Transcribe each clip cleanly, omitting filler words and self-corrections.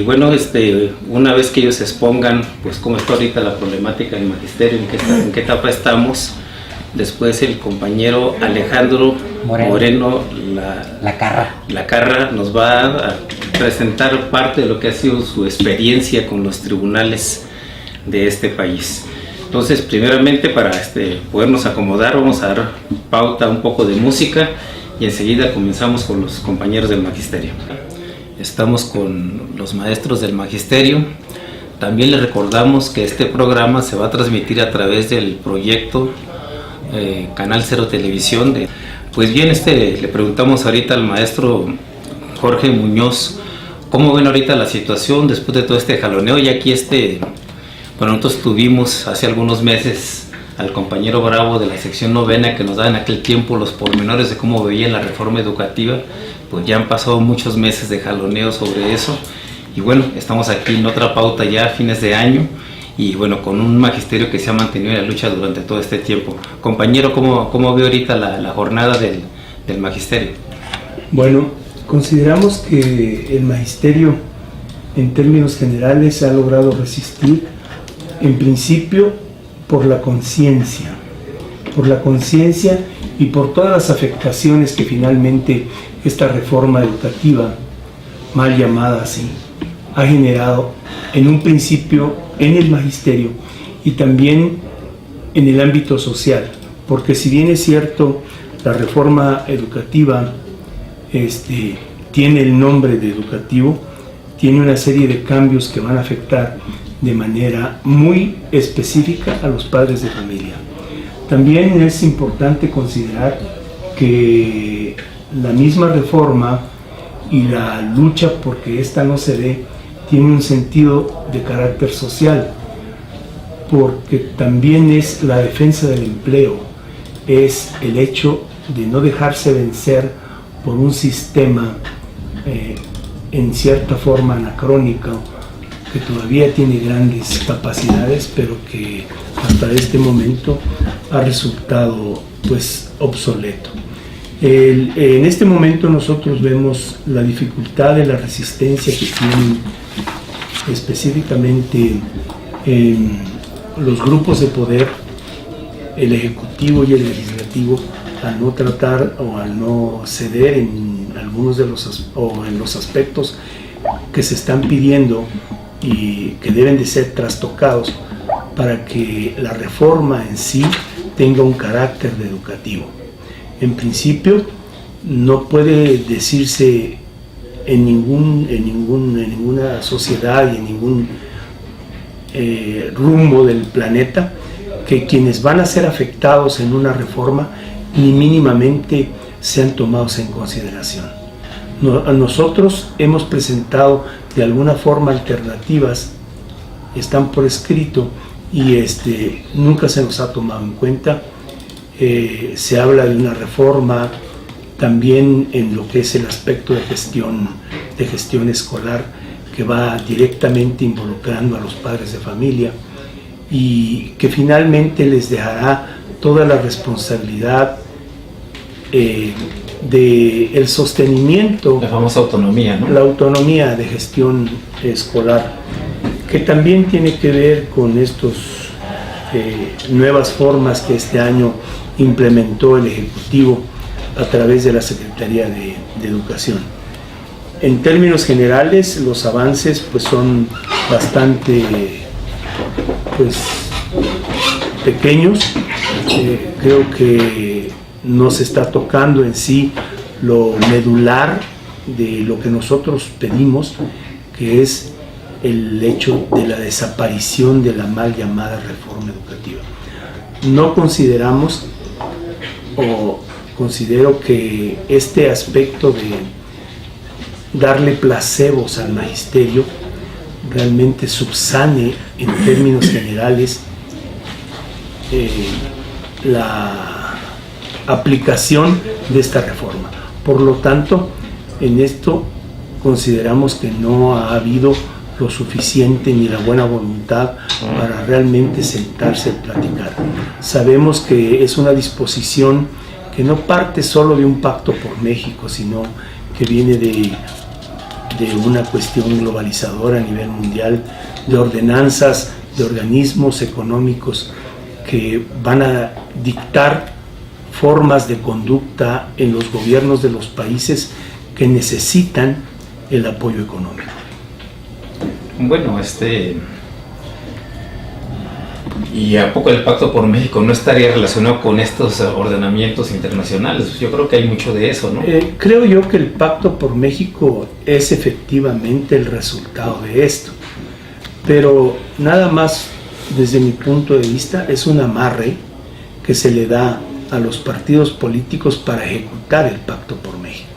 bueno, una vez que ellos expongan pues cómo está ahorita la problemática del magisterio, en qué etapa estamos, después el compañero Alejandro Moreno La Carra nos va a presentar parte de lo que ha sido su experiencia con los tribunales de este país. Entonces, primeramente, para podernos acomodar, vamos a dar pauta un poco de música y enseguida comenzamos con los compañeros del magisterio. Estamos con los maestros del magisterio. También les recordamos que este programa se va a transmitir a través del proyecto Canal 0 Televisión. Pues bien, le preguntamos ahorita al maestro Jorge Muñoz cómo ven ahorita la situación después de todo este jaloneo. Y aquí bueno, nosotros tuvimos hace algunos meses al compañero Bravo de la sección novena que nos daba en aquel tiempo los pormenores de cómo veían la reforma educativa. Pues ya han pasado muchos meses de jaloneo sobre eso y bueno, estamos aquí en otra pauta ya a fines de año y bueno, con un magisterio que se ha mantenido en la lucha durante todo este tiempo. Compañero, ¿cómo ve ahorita la jornada del magisterio? Bueno, consideramos que el magisterio en términos generales ha logrado resistir en principio por la conciencia y por todas las afectaciones que finalmente esta reforma educativa, mal llamada así, ha generado en un principio en el magisterio y también en el ámbito social, porque si bien es cierto la reforma educativa tiene el nombre de educativo, tiene una serie de cambios que van a afectar de manera muy específica a los padres de familia. También es importante considerar que la misma reforma y la lucha porque esta no se dé tiene un sentido de carácter social, porque también es la defensa del empleo, es el hecho de no dejarse vencer por un sistema en cierta forma anacrónico, que todavía tiene grandes capacidades, pero que hasta este momento ha resultado pues obsoleto. En este momento nosotros vemos la dificultad de la resistencia que tienen específicamente en los grupos de poder, el ejecutivo y el legislativo, al no tratar o al no ceder en algunos de los aspectos que se están pidiendo y que deben de ser trastocados para que la reforma en sí tenga un carácter de educativo. En principio, no puede decirse en ninguna sociedad y en ningún rumbo del planeta que quienes van a ser afectados en una reforma ni mínimamente sean tomados en consideración. Nosotros hemos presentado de alguna forma alternativas, están por escrito y nunca se nos ha tomado en cuenta. Se habla de una reforma también en lo que es el aspecto de gestión escolar, que va directamente involucrando a los padres de familia y que finalmente les dejará toda la responsabilidad del sostenimiento, la famosa autonomía, ¿no? La autonomía de gestión escolar, que también tiene que ver con estas nuevas formas que este año implementó el Ejecutivo a través de la Secretaría de Educación. En términos generales, los avances pues son bastante pequeños. Creo que no se está tocando en sí lo medular de lo que nosotros pedimos, que es el hecho de la desaparición de la mal llamada reforma educativa. No consideramos o considero que este aspecto de darle placebos al magisterio realmente subsane en términos generales la aplicación de esta reforma. Por lo tanto, en esto consideramos que no ha habido lo suficiente ni la buena voluntad para realmente sentarse a platicar. Sabemos que es una disposición que no parte solo de un pacto por México, sino que viene de de una cuestión globalizadora a nivel mundial, de ordenanzas, de organismos económicos que van a dictar formas de conducta en los gobiernos de los países que necesitan el apoyo económico. Bueno, ¿y a poco el Pacto por México no estaría relacionado con estos ordenamientos internacionales? Yo creo que hay mucho de eso, ¿no? Creo yo que el Pacto por México es efectivamente el resultado de esto, pero nada más desde mi punto de vista es un amarre que se le da a los partidos políticos para ejecutar el Pacto por México.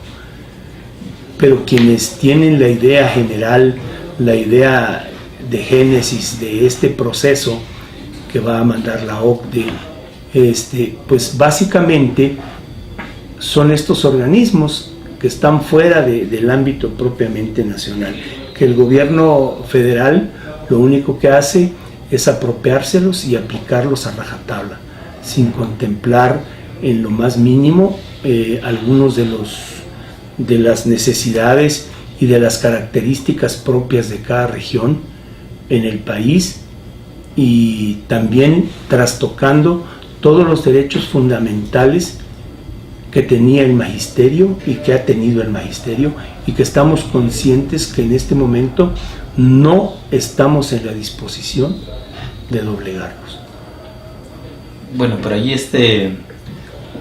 Pero quienes tienen la idea general, la idea de génesis de este proceso que va a mandar la OCDE, pues básicamente son estos organismos que están fuera del ámbito propiamente nacional, que el gobierno federal lo único que hace es apropiárselos y aplicarlos a rajatabla, sin contemplar en lo más mínimo algunos de las necesidades y de las características propias de cada región en el país, y también trastocando todos los derechos fundamentales que tenía el magisterio y que ha tenido el magisterio, y que estamos conscientes que en este momento no estamos en la disposición de doblegarnos. Bueno, pero ahí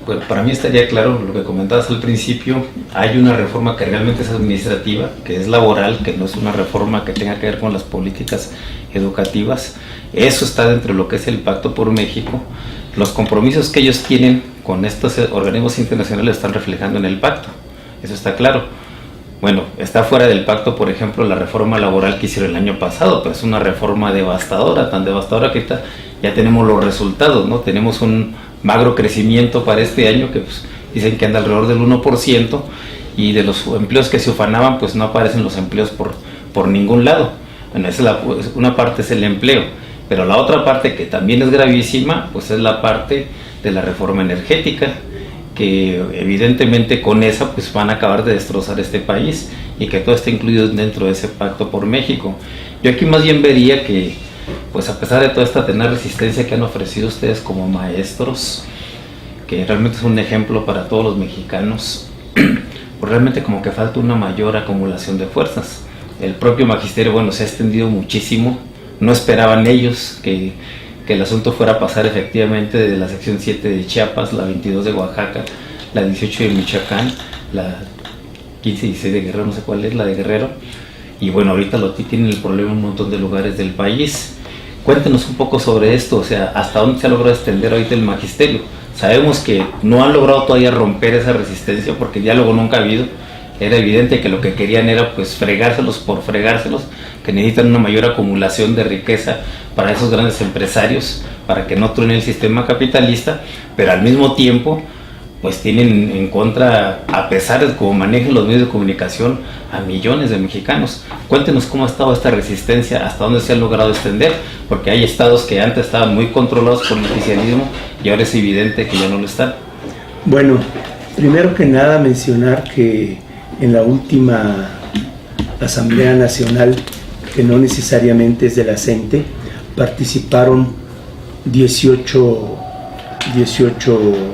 bueno, para mí estaría claro lo que comentabas al principio. Hay una reforma que realmente es administrativa, que es laboral, que no es una reforma que tenga que ver con las políticas educativas. Eso está dentro de lo que es el Pacto por México. Los compromisos que ellos tienen con estos organismos internacionales están reflejando en el pacto, eso está claro. Bueno, está fuera del pacto, por ejemplo, la reforma laboral que hicieron el año pasado, pero es una reforma devastadora, tan devastadora que ya tenemos los resultados, ¿no? Tenemos un magro crecimiento para este año que pues, dicen que anda alrededor del 1%, y de los empleos que se ufanaban, pues no aparecen los empleos por ningún lado. Bueno, una parte es el empleo, pero la otra parte, que también es gravísima, pues es la parte de la reforma energética, que evidentemente con esa pues van a acabar de destrozar este país, y que todo está incluido dentro de ese Pacto por México. Yo aquí más bien vería que, pues a pesar de toda esta tenaz resistencia que han ofrecido ustedes como maestros, que realmente es un ejemplo para todos los mexicanos, pues realmente como que falta una mayor acumulación de fuerzas. El propio magisterio, bueno, se ha extendido muchísimo. No esperaban ellos que el asunto fuera a pasar efectivamente de la sección 7 de Chiapas, la 22 de Oaxaca, la 18 de Michoacán, la 15 y 16 de Guerrero, no sé cuál es, la de Guerrero. Y bueno, ahorita tienen el problema en un montón de lugares del país. Cuéntenos un poco sobre esto, o sea, hasta dónde se ha logrado extender ahorita el magisterio. Sabemos que no han logrado todavía romper esa resistencia, porque diálogo nunca ha habido. Era evidente que lo que querían era pues fregárselos por fregárselos, que necesitan una mayor acumulación de riqueza para esos grandes empresarios, para que no truene el sistema capitalista, pero al mismo tiempo pues tienen en contra, a pesar de cómo manejan los medios de comunicación, a millones de mexicanos. Cuéntenos cómo ha estado esta resistencia, hasta dónde se ha logrado extender, porque hay estados que antes estaban muy controlados por el oficialismo y ahora es evidente que ya no lo están. Bueno, primero que nada mencionar que en la última Asamblea Nacional, que no necesariamente es de la CENTE, participaron 18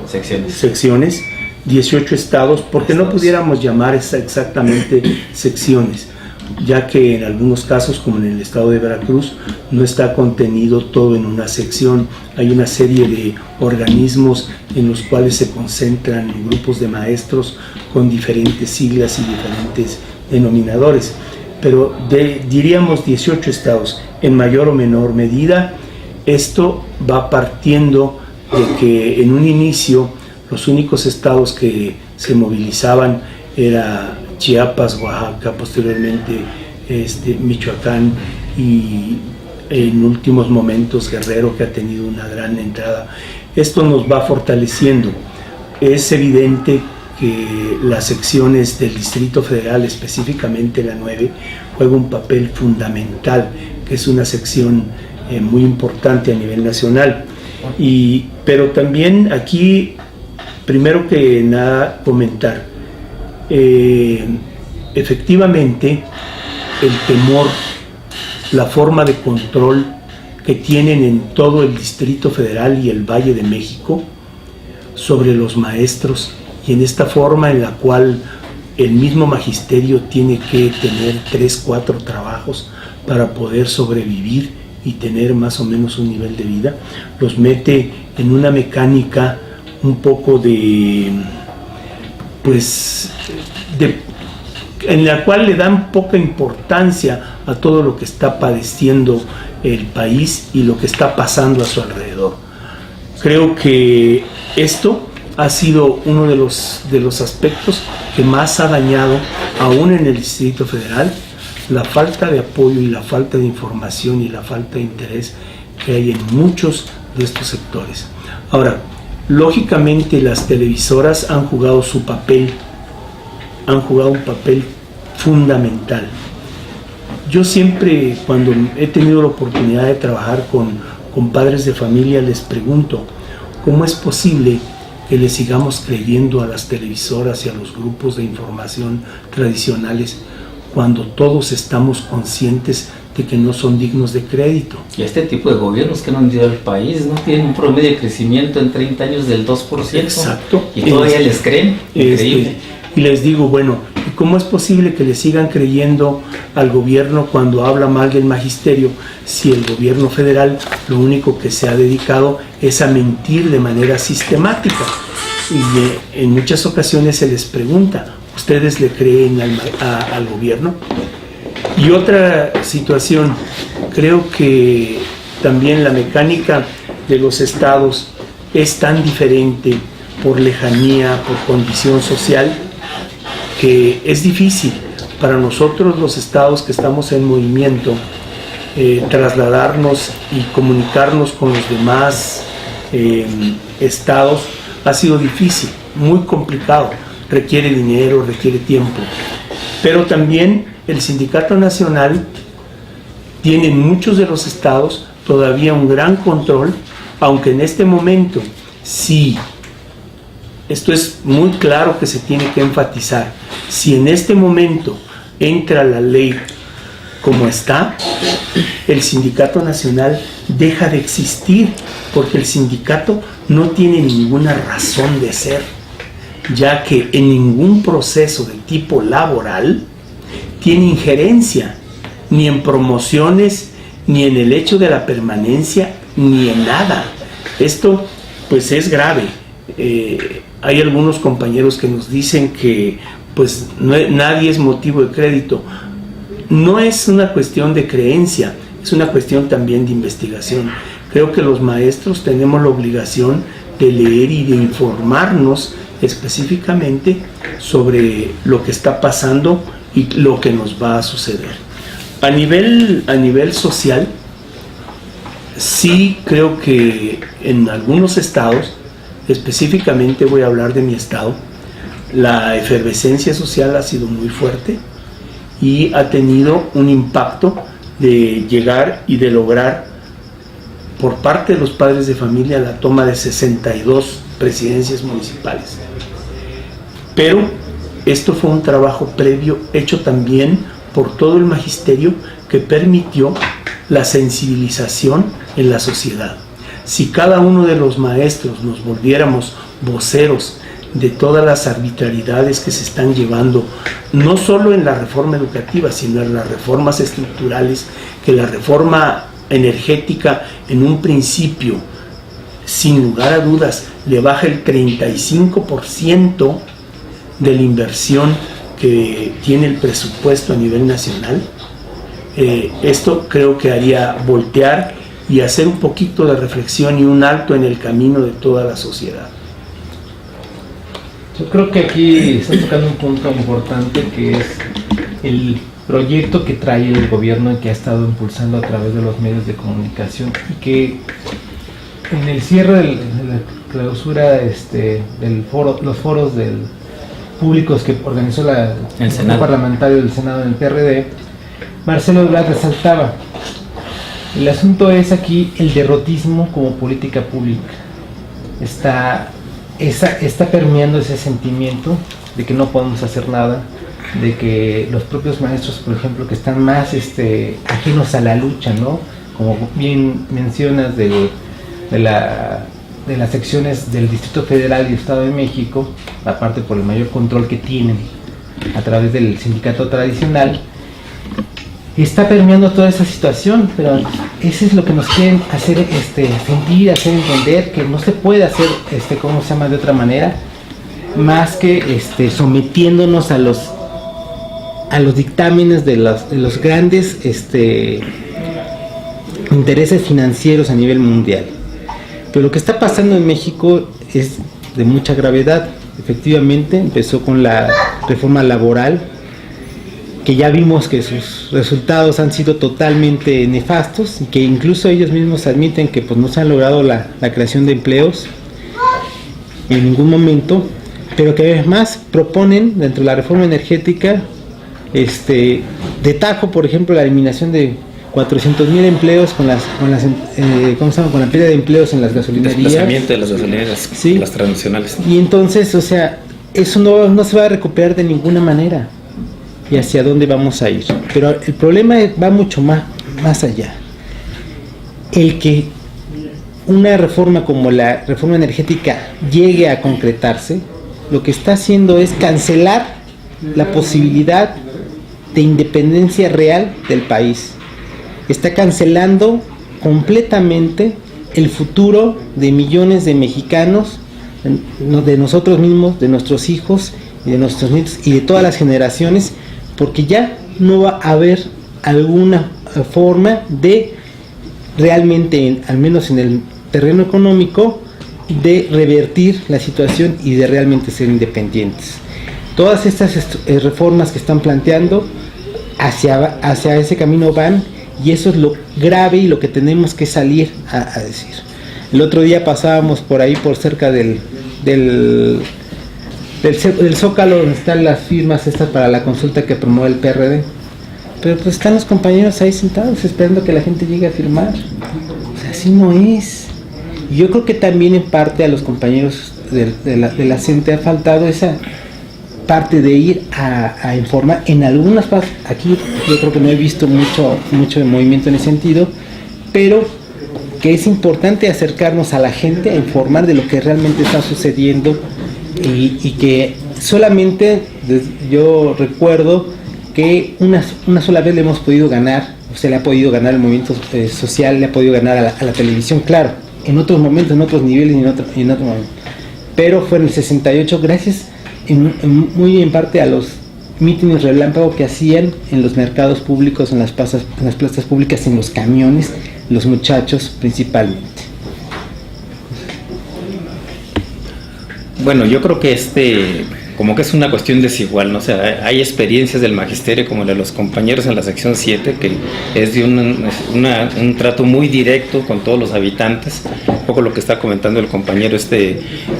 secciones, 18 estados, porque no pudiéramos llamar exactamente secciones, ya que en algunos casos, como en el estado de Veracruz, no está contenido todo en una sección. Hay una serie de organismos en los cuales se concentran grupos de maestros con diferentes siglas y diferentes denominadores, pero diríamos 18 estados. En mayor o menor medida, esto va partiendo de que en un inicio los únicos estados que se movilizaban era Chiapas, Oaxaca, posteriormente Michoacán, y en últimos momentos Guerrero, que ha tenido una gran entrada. Esto nos va fortaleciendo. Es evidente que las secciones del Distrito Federal, específicamente la 9, juega un papel fundamental, que es una sección muy importante a nivel nacional. Pero también aquí, primero que nada, comentar, efectivamente el temor, la forma de control que tienen en todo el Distrito Federal y el Valle de México sobre los maestros, y en esta forma en la cual el mismo magisterio tiene que tener 3, 4 trabajos para poder sobrevivir y tener más o menos un nivel de vida, los mete en una mecánica un poco en la cual le dan poca importancia a todo lo que está padeciendo el país y lo que está pasando a su alrededor. Creo que esto ha sido uno de los aspectos que más ha dañado, aún en el Distrito Federal, la falta de apoyo y la falta de información y la falta de interés que hay en muchos de estos sectores. Ahora, lógicamente las televisoras han jugado su papel, han jugado un papel fundamental. Yo siempre, cuando he tenido la oportunidad de trabajar con padres de familia, les pregunto, ¿cómo es posible que le sigamos creyendo a las televisoras y a los grupos de información tradicionales cuando todos estamos conscientes de que no son dignos de crédito? Y este tipo de gobiernos que no han ido al país, ¿no? Tienen un promedio de crecimiento en 30 años del 2%. Exacto. Y todavía les creen. Increíble. Y les digo, bueno, ¿cómo es posible que le sigan creyendo al gobierno cuando habla mal del magisterio si el gobierno federal lo único que se ha dedicado es a mentir de manera sistemática? Y en muchas ocasiones se les pregunta, ¿ustedes le creen al gobierno? Y otra situación, creo que también la mecánica de los estados es tan diferente por lejanía, por condición social, que es difícil para nosotros los estados que estamos en movimiento trasladarnos y comunicarnos con los demás estados. Ha sido difícil, muy complicado, requiere dinero, requiere tiempo, pero también el Sindicato Nacional tiene en muchos de los estados todavía un gran control, aunque en este momento sí, esto es muy claro que se tiene que enfatizar, si en este momento entra la ley como está, el Sindicato Nacional deja de existir, porque el sindicato no tiene ninguna razón de ser, ya que en ningún proceso de tipo laboral tiene injerencia, ni en promociones, ni en el hecho de la permanencia, ni en nada. Esto pues es grave. Hay algunos compañeros que nos dicen que pues nadie es motivo de crédito. No es una cuestión de creencia, es una cuestión también de investigación. Creo que los maestros tenemos la obligación de leer y de informarnos específicamente sobre lo que está pasando y lo que nos va a suceder. A nivel social, sí creo que en algunos estados, específicamente voy a hablar de mi estado, la efervescencia social ha sido muy fuerte y ha tenido un impacto de llegar y de lograr por parte de los padres de familia la toma de 62 presidencias municipales. Pero esto fue un trabajo previo hecho también por todo el magisterio que permitió la sensibilización en la sociedad. Si cada uno de los maestros nos volviéramos voceros de todas las arbitrariedades que se están llevando, no solo en la reforma educativa, sino en las reformas estructurales, que la reforma energética en un principio, sin lugar a dudas, le baja el 35% de la inversión que tiene el presupuesto a nivel nacional, esto creo que haría voltear y hacer un poquito de reflexión y un alto en el camino de toda la sociedad. Yo creo que aquí está tocando un punto importante, que es el proyecto que trae el gobierno y que ha estado impulsando a través de los medios de comunicación, y que en el cierre de la clausura del foro, los foros públicos que organizó el Senado parlamentario del Senado del PRD, Marcelo Ebrard resaltaba: el asunto es aquí el derrotismo como política pública. Está permeando ese sentimiento de que no podemos hacer nada, de que los propios maestros, por ejemplo, que están más ajenos a la lucha, ¿no? Como bien mencionas de las secciones del Distrito Federal y Estado de México, aparte por el mayor control que tienen a través del sindicato tradicional, está permeando toda esa situación, pero eso es lo que nos quieren hacer sentir, hacer entender que no se puede hacer, ¿cómo se llama?, de otra manera, más que sometiéndonos a los dictámenes de los grandes intereses financieros a nivel mundial. Pero lo que está pasando en México es de mucha gravedad. Efectivamente, empezó con la reforma laboral, que ya vimos que sus resultados han sido totalmente nefastos y que incluso ellos mismos admiten que pues no se han logrado la creación de empleos en ningún momento, pero que además proponen dentro de la reforma energética de tajo, por ejemplo, la eliminación de 400,000 empleos con la pérdida de empleos en las gasolinerías. Desplazamiento de las gasolineras, sí, las tradicionales. Y entonces, o sea, eso no se va a recuperar de ninguna manera. ¿Y hacia dónde vamos a ir? Pero el problema va mucho más allá. El que una reforma como la reforma energética llegue a concretarse, lo que está haciendo es cancelar la posibilidad de independencia real del país. Está cancelando completamente el futuro de millones de mexicanos, de nosotros mismos, de nuestros hijos y de nuestros nietos y de todas las generaciones, porque ya no va a haber alguna forma de realmente, al menos en el terreno económico, de revertir la situación y de realmente ser independientes. Todas estas reformas que están planteando hacia ese camino van, y eso es lo grave y lo que tenemos que salir a decir. El otro día pasábamos por ahí, por cerca del Zócalo, donde están las firmas estas para la consulta que promueve el PRD, pero pues están los compañeros ahí sentados esperando que la gente llegue a firmar. O sea, así no es. Y yo creo que también en parte a los compañeros de la CENTE ha faltado esa parte de ir a informar. En algunas partes, aquí yo creo que no he visto mucho de movimiento en ese sentido, pero que es importante acercarnos a la gente a informar de lo que realmente está sucediendo, y que solamente yo recuerdo que una sola vez le hemos podido ganar, o se le ha podido ganar el movimiento social, le ha podido ganar a la televisión, claro, en otros momentos, en otros niveles y en otro momento, pero fue en el 68 gracias muy en parte a los mítines relámpago que hacían en los mercados públicos, en las plazas públicas, en los camiones, los muchachos principalmente. Bueno, yo creo que como que es una cuestión desigual, ¿no? O sea, hay experiencias del magisterio como la de los compañeros en la sección 7, que es de un trato muy directo con todos los habitantes, un poco lo que está comentando el compañero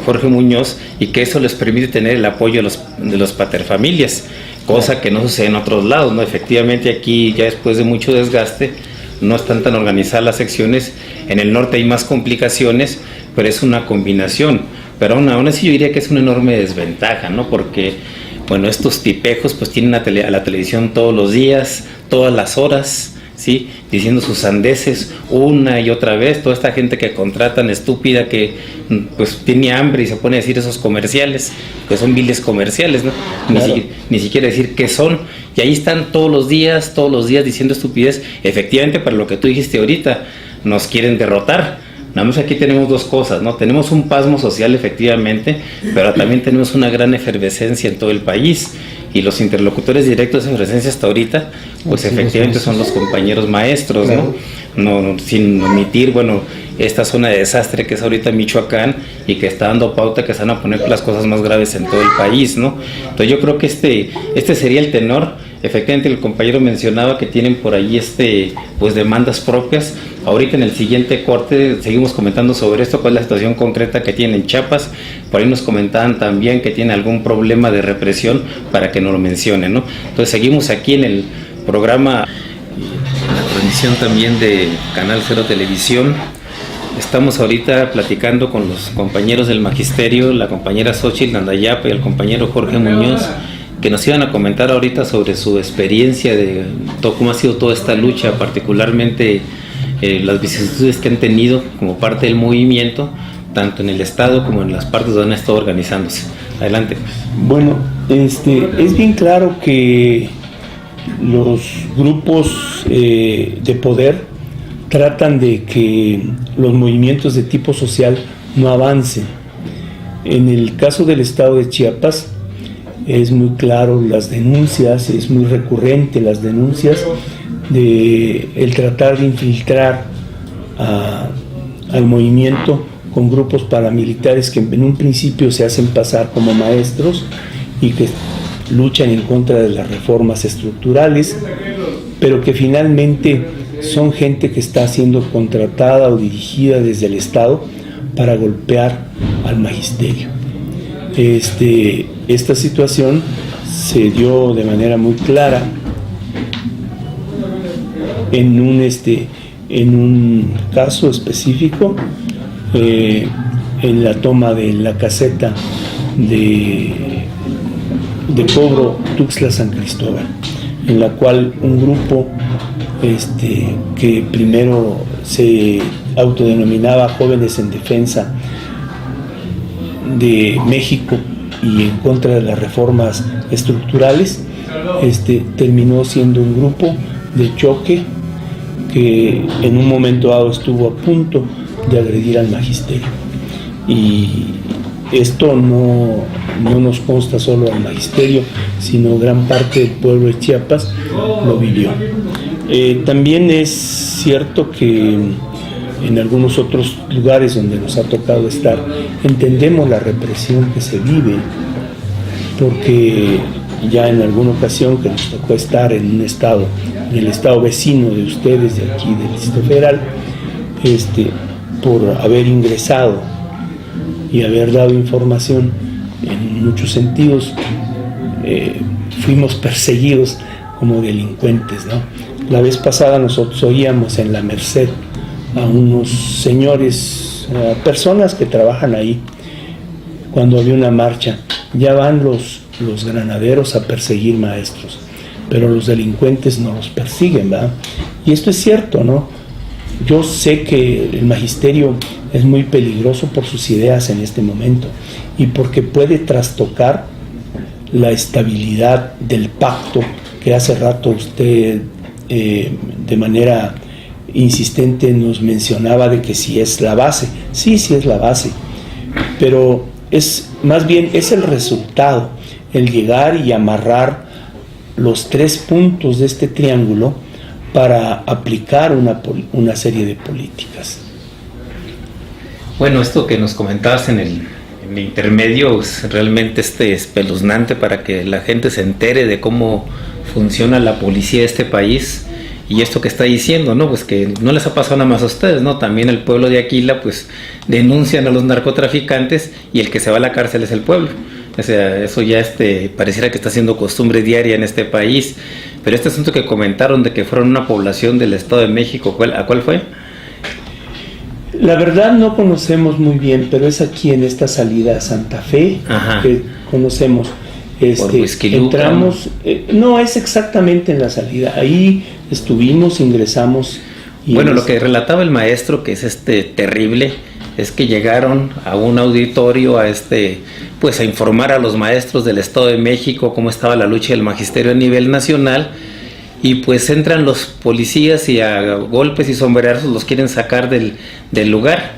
Jorge Muñoz, y que eso les permite tener el apoyo de los paterfamilias, cosa que no sucede en otros lados, ¿no? Efectivamente aquí, ya después de mucho desgaste, no están tan organizadas las secciones. En el norte hay más complicaciones, pero es una combinación. Pero aún así yo diría que es una enorme desventaja, ¿no? Porque, bueno, estos tipejos pues tienen a la televisión todos los días, todas las horas, ¿sí? Diciendo sus sandeces una y otra vez. Toda esta gente que contratan estúpida, que pues tiene hambre y se pone a decir esos comerciales, que son viles comerciales, ¿no? Claro. Ni siquiera decir qué son. Y ahí están todos los días diciendo estupidez. Efectivamente, para lo que tú dijiste ahorita, nos quieren derrotar. Nada más aquí tenemos dos cosas, ¿no? Tenemos un pasmo social, efectivamente, pero también tenemos una gran efervescencia en todo el país, y los interlocutores directos de efervescencia hasta ahorita, pues sí, efectivamente son los compañeros maestros, ¿no? No, sin omitir, bueno, esta zona de desastre que es ahorita Michoacán, y que está dando pauta que se van a poner las cosas más graves en todo el país, ¿no? Entonces yo creo que este sería el tenor. Efectivamente el compañero mencionaba que tienen por ahí pues demandas propias. Ahorita en el siguiente corte seguimos comentando sobre esto, cuál es la situación concreta que tienen en Chiapas. Por ahí nos comentaban también que tienen algún problema de represión, para que nos lo mencionen, ¿no? Entonces seguimos aquí en el programa, la transmisión también de Canal 0 Televisión. Estamos ahorita platicando con los compañeros del magisterio, la compañera Xochitl Nandayapa y el compañero Jorge Muñoz, que nos iban a comentar ahorita sobre su experiencia de cómo ha sido toda esta lucha, particularmente las vicisitudes que han tenido como parte del movimiento, tanto en el estado como en las partes donde han estado organizándose. Adelante. Bueno, es bien claro que los grupos de poder tratan de que los movimientos de tipo social no avancen. En el caso del estado de Chiapas es muy claro las denuncias, es muy recurrente las denuncias de el tratar de infiltrar al movimiento con grupos paramilitares que en un principio se hacen pasar como maestros y que luchan en contra de las reformas estructurales, pero que finalmente son gente que está siendo contratada o dirigida desde el Estado para golpear al magisterio. Esta situación se dio de manera muy clara en un caso específico, en la toma de la caseta de cobro Tuxtla San Cristóbal, en la cual un grupo que primero se autodenominaba Jóvenes en Defensa de México y en contra de las reformas estructurales, terminó siendo un grupo de choque que en un momento dado estuvo a punto de agredir al magisterio. Y esto no nos consta solo al magisterio, sino gran parte del pueblo de Chiapas lo vivió. También es cierto que en algunos otros lugares donde nos ha tocado estar, entendemos la represión que se vive, porque ya en alguna ocasión que nos tocó estar en un estado, en el estado vecino de ustedes, de aquí del Distrito Federal, por haber ingresado y haber dado información en muchos sentidos, fuimos perseguidos como delincuentes, ¿no? La vez pasada nosotros oíamos en la Merced a unos señores, personas que trabajan ahí, cuando había una marcha, ya van los granaderos a perseguir maestros, pero los delincuentes no los persiguen, ¿verdad? Y esto es cierto, ¿no? Yo sé que el magisterio es muy peligroso por sus ideas en este momento y porque puede trastocar la estabilidad del pacto que hace rato usted de manera insistente nos mencionaba de que si es la base. Sí es la base, pero más bien es el resultado, el llegar y amarrar los 3 puntos de este triángulo para aplicar una serie de políticas. Bueno, esto que nos comentabas en el intermedio es realmente espeluznante para que la gente se entere de cómo funciona la policía de este país. Y esto que está diciendo, ¿no? Pues que no les ha pasado nada más a ustedes, ¿no? También el pueblo de Aquila, pues, denuncian a los narcotraficantes y el que se va a la cárcel es el pueblo. O sea, eso ya pareciera que está siendo costumbre diaria en este país. Pero este asunto que comentaron de que fueron una población del Estado de México, ¿a cuál fue? La verdad no conocemos muy bien, pero es aquí en esta salida a Santa Fe. Ajá. Que conocemos. Entramos, no es exactamente en la salida, ahí estuvimos, ingresamos. Y bueno, lo que relataba el maestro, que es terrible, es que llegaron a un auditorio pues a informar a los maestros del Estado de México cómo estaba la lucha del magisterio a nivel nacional, y pues entran los policías y a golpes y sombrerazos los quieren sacar del lugar.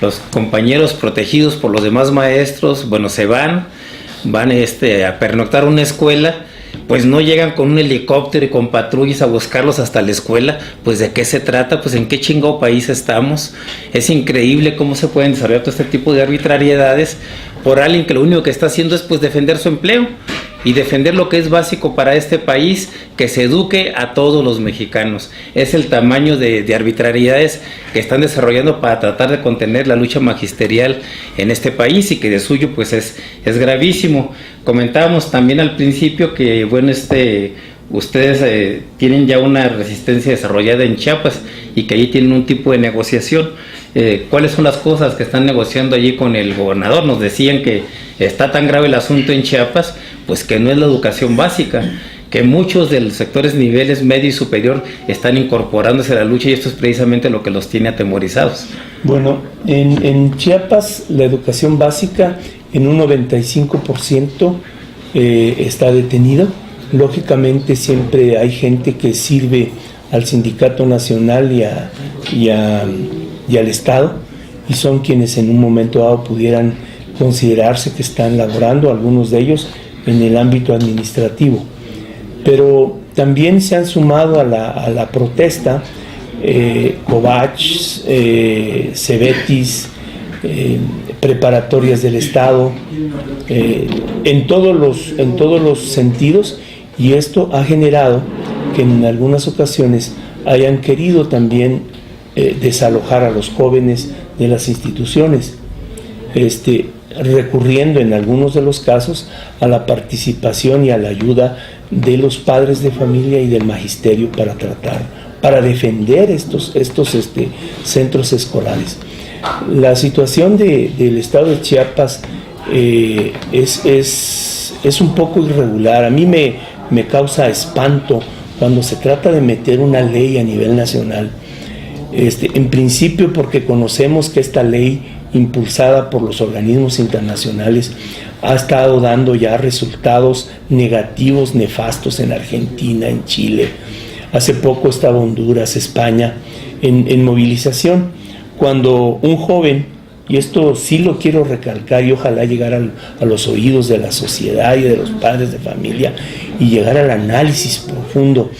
Los compañeros protegidos por los demás maestros, bueno, se van a pernoctar una escuela, pues no llegan con un helicóptero y con patrullas a buscarlos hasta la escuela. Pues ¿de qué se trata? Pues ¿en qué chingado país estamos? Es increíble cómo se pueden desarrollar todo este tipo de arbitrariedades por alguien que lo único que está haciendo es pues defender su empleo y defender lo que es básico para este país, que se eduque a todos los mexicanos. Es el tamaño de arbitrariedades que están desarrollando para tratar de contener la lucha magisterial en este país, y que de suyo pues es gravísimo. Comentábamos también al principio que bueno, ustedes tienen ya una resistencia desarrollada en Chiapas y que ahí tienen un tipo de negociación. ¿Cuáles son las cosas que están negociando allí con el gobernador? Nos decían que está tan grave el asunto en Chiapas, pues que no es la educación básica, que muchos de los sectores niveles medio y superior están incorporándose a la lucha, y esto es precisamente lo que los tiene atemorizados. Bueno, en Chiapas la educación básica en un 95% está detenido. Lógicamente siempre hay gente que sirve al Sindicato Nacional y al Estado, y son quienes en un momento dado pudieran considerarse que están laborando, algunos de ellos en el ámbito administrativo. Pero también se han sumado a la protesta Covach, Cebetis, preparatorias del Estado, en todos los sentidos, y esto ha generado que en algunas ocasiones hayan querido también desalojar a los jóvenes de las instituciones, recurriendo en algunos de los casos a la participación y a la ayuda de los padres de familia y del magisterio para defender estos centros escolares. La situación del estado de Chiapas es un poco irregular. A mí me causa espanto cuando se trata de meter una ley a nivel nacional. En principio porque conocemos que esta ley, impulsada por los organismos internacionales, ha estado dando ya resultados negativos, nefastos en Argentina, en Chile. Hace poco estaba Honduras, España, en movilización, cuando un joven, y esto sí lo quiero recalcar y ojalá llegar a los oídos de la sociedad y de los padres de familia y llegar al análisis profundo,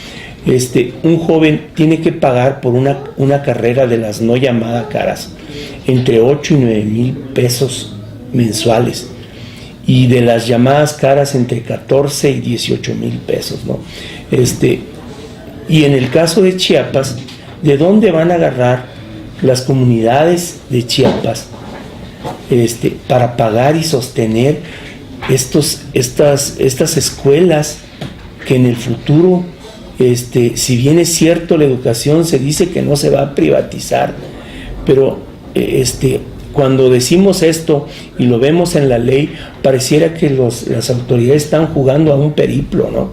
un joven tiene que pagar por una carrera de las no llamadas caras entre 8 y 9 mil pesos mensuales, y de las llamadas caras entre 14 y 18 mil pesos, ¿no? Y en el caso de Chiapas, ¿de dónde van a agarrar las comunidades de Chiapas para pagar y sostener estas escuelas que en el futuro, si bien es cierto la educación se dice que no se va a privatizar, pero cuando decimos esto y lo vemos en la ley, pareciera que las autoridades están jugando a un periplo, ¿no?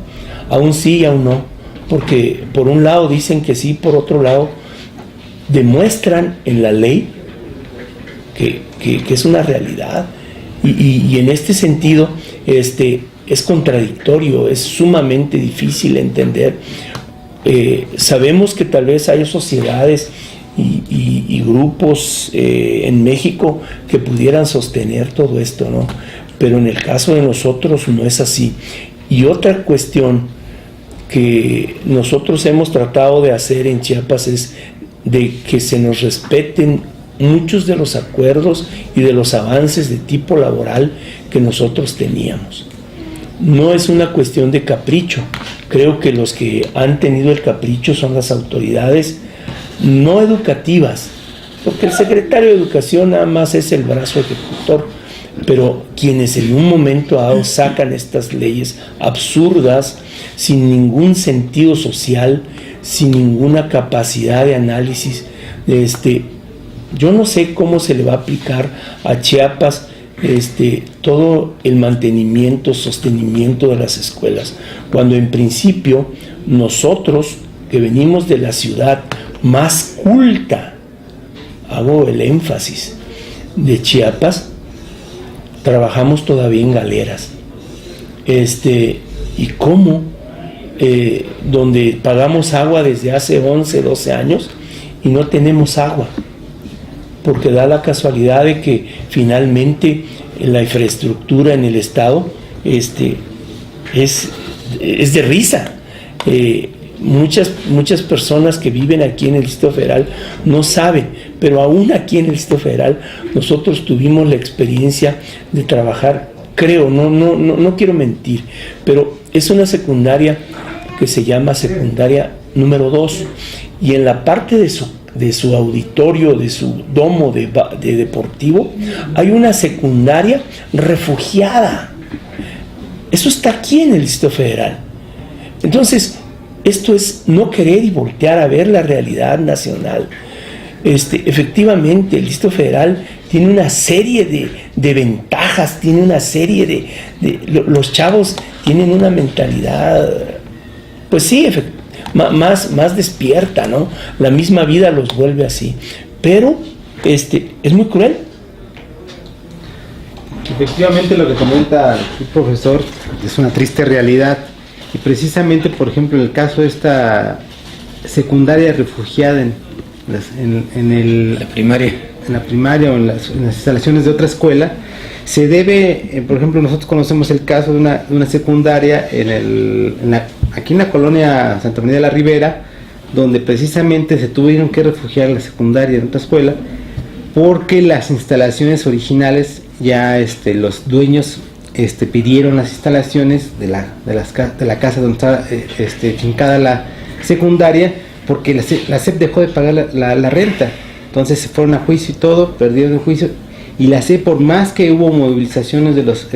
A un sí y a un no, porque por un lado dicen que sí, por otro lado demuestran en la ley que es una realidad, y en este sentido es contradictorio, es sumamente difícil entender. Sabemos que tal vez hay sociedades y grupos en México que pudieran sostener todo esto, ¿no? Pero en el caso de nosotros no es así. Y otra cuestión que nosotros hemos tratado de hacer en Chiapas es de que se nos respeten muchos de los acuerdos y de los avances de tipo laboral que nosotros teníamos. No es una cuestión de capricho. Creo que los que han tenido el capricho son las autoridades no educativas, porque el secretario de Educación nada más es el brazo ejecutor, pero quienes en un momento dado sacan estas leyes absurdas, sin ningún sentido social, sin ninguna capacidad de análisis, yo no sé cómo se le va a aplicar a Chiapas todo el mantenimiento, sostenimiento de las escuelas, cuando en principio nosotros que venimos de la ciudad más culta, hago el énfasis, de Chiapas, trabajamos todavía en galeras, y cómo, donde pagamos agua desde hace 11, 12 años y no tenemos agua, porque da la casualidad de que finalmente la infraestructura en el estado es de risa. Muchas personas que viven aquí en el Distrito Federal no saben, pero aún aquí en el Distrito Federal nosotros tuvimos la experiencia de trabajar, creo, no quiero mentir, pero es una secundaria que se llama secundaria número 2, y en la parte de su auditorio, de su domo de deportivo, hay una secundaria refugiada. Eso está aquí en el Distrito Federal. Entonces, esto es no querer y voltear a ver la realidad nacional. efectivamente el Distrito Federal tiene una serie de ventajas, tiene una serie los chavos tienen una mentalidad, pues sí, más despierta, ¿no? La misma vida los vuelve así, pero es muy cruel. Efectivamente lo que comenta el profesor es una triste realidad, y precisamente, por ejemplo, en el caso de esta secundaria refugiada en la primaria o en las instalaciones de otra escuela, se debe, por ejemplo, nosotros conocemos el caso de una secundaria aquí en la colonia Santa María de la Ribera, donde precisamente se tuvieron que refugiar la secundaria en otra escuela porque las instalaciones originales ya los dueños pidieron las instalaciones de la casa donde estaba fincada la secundaria, porque la SEP dejó de pagar la renta. Entonces se fueron a juicio y todo, perdieron el juicio, y la SEP, por más que hubo movilizaciones de los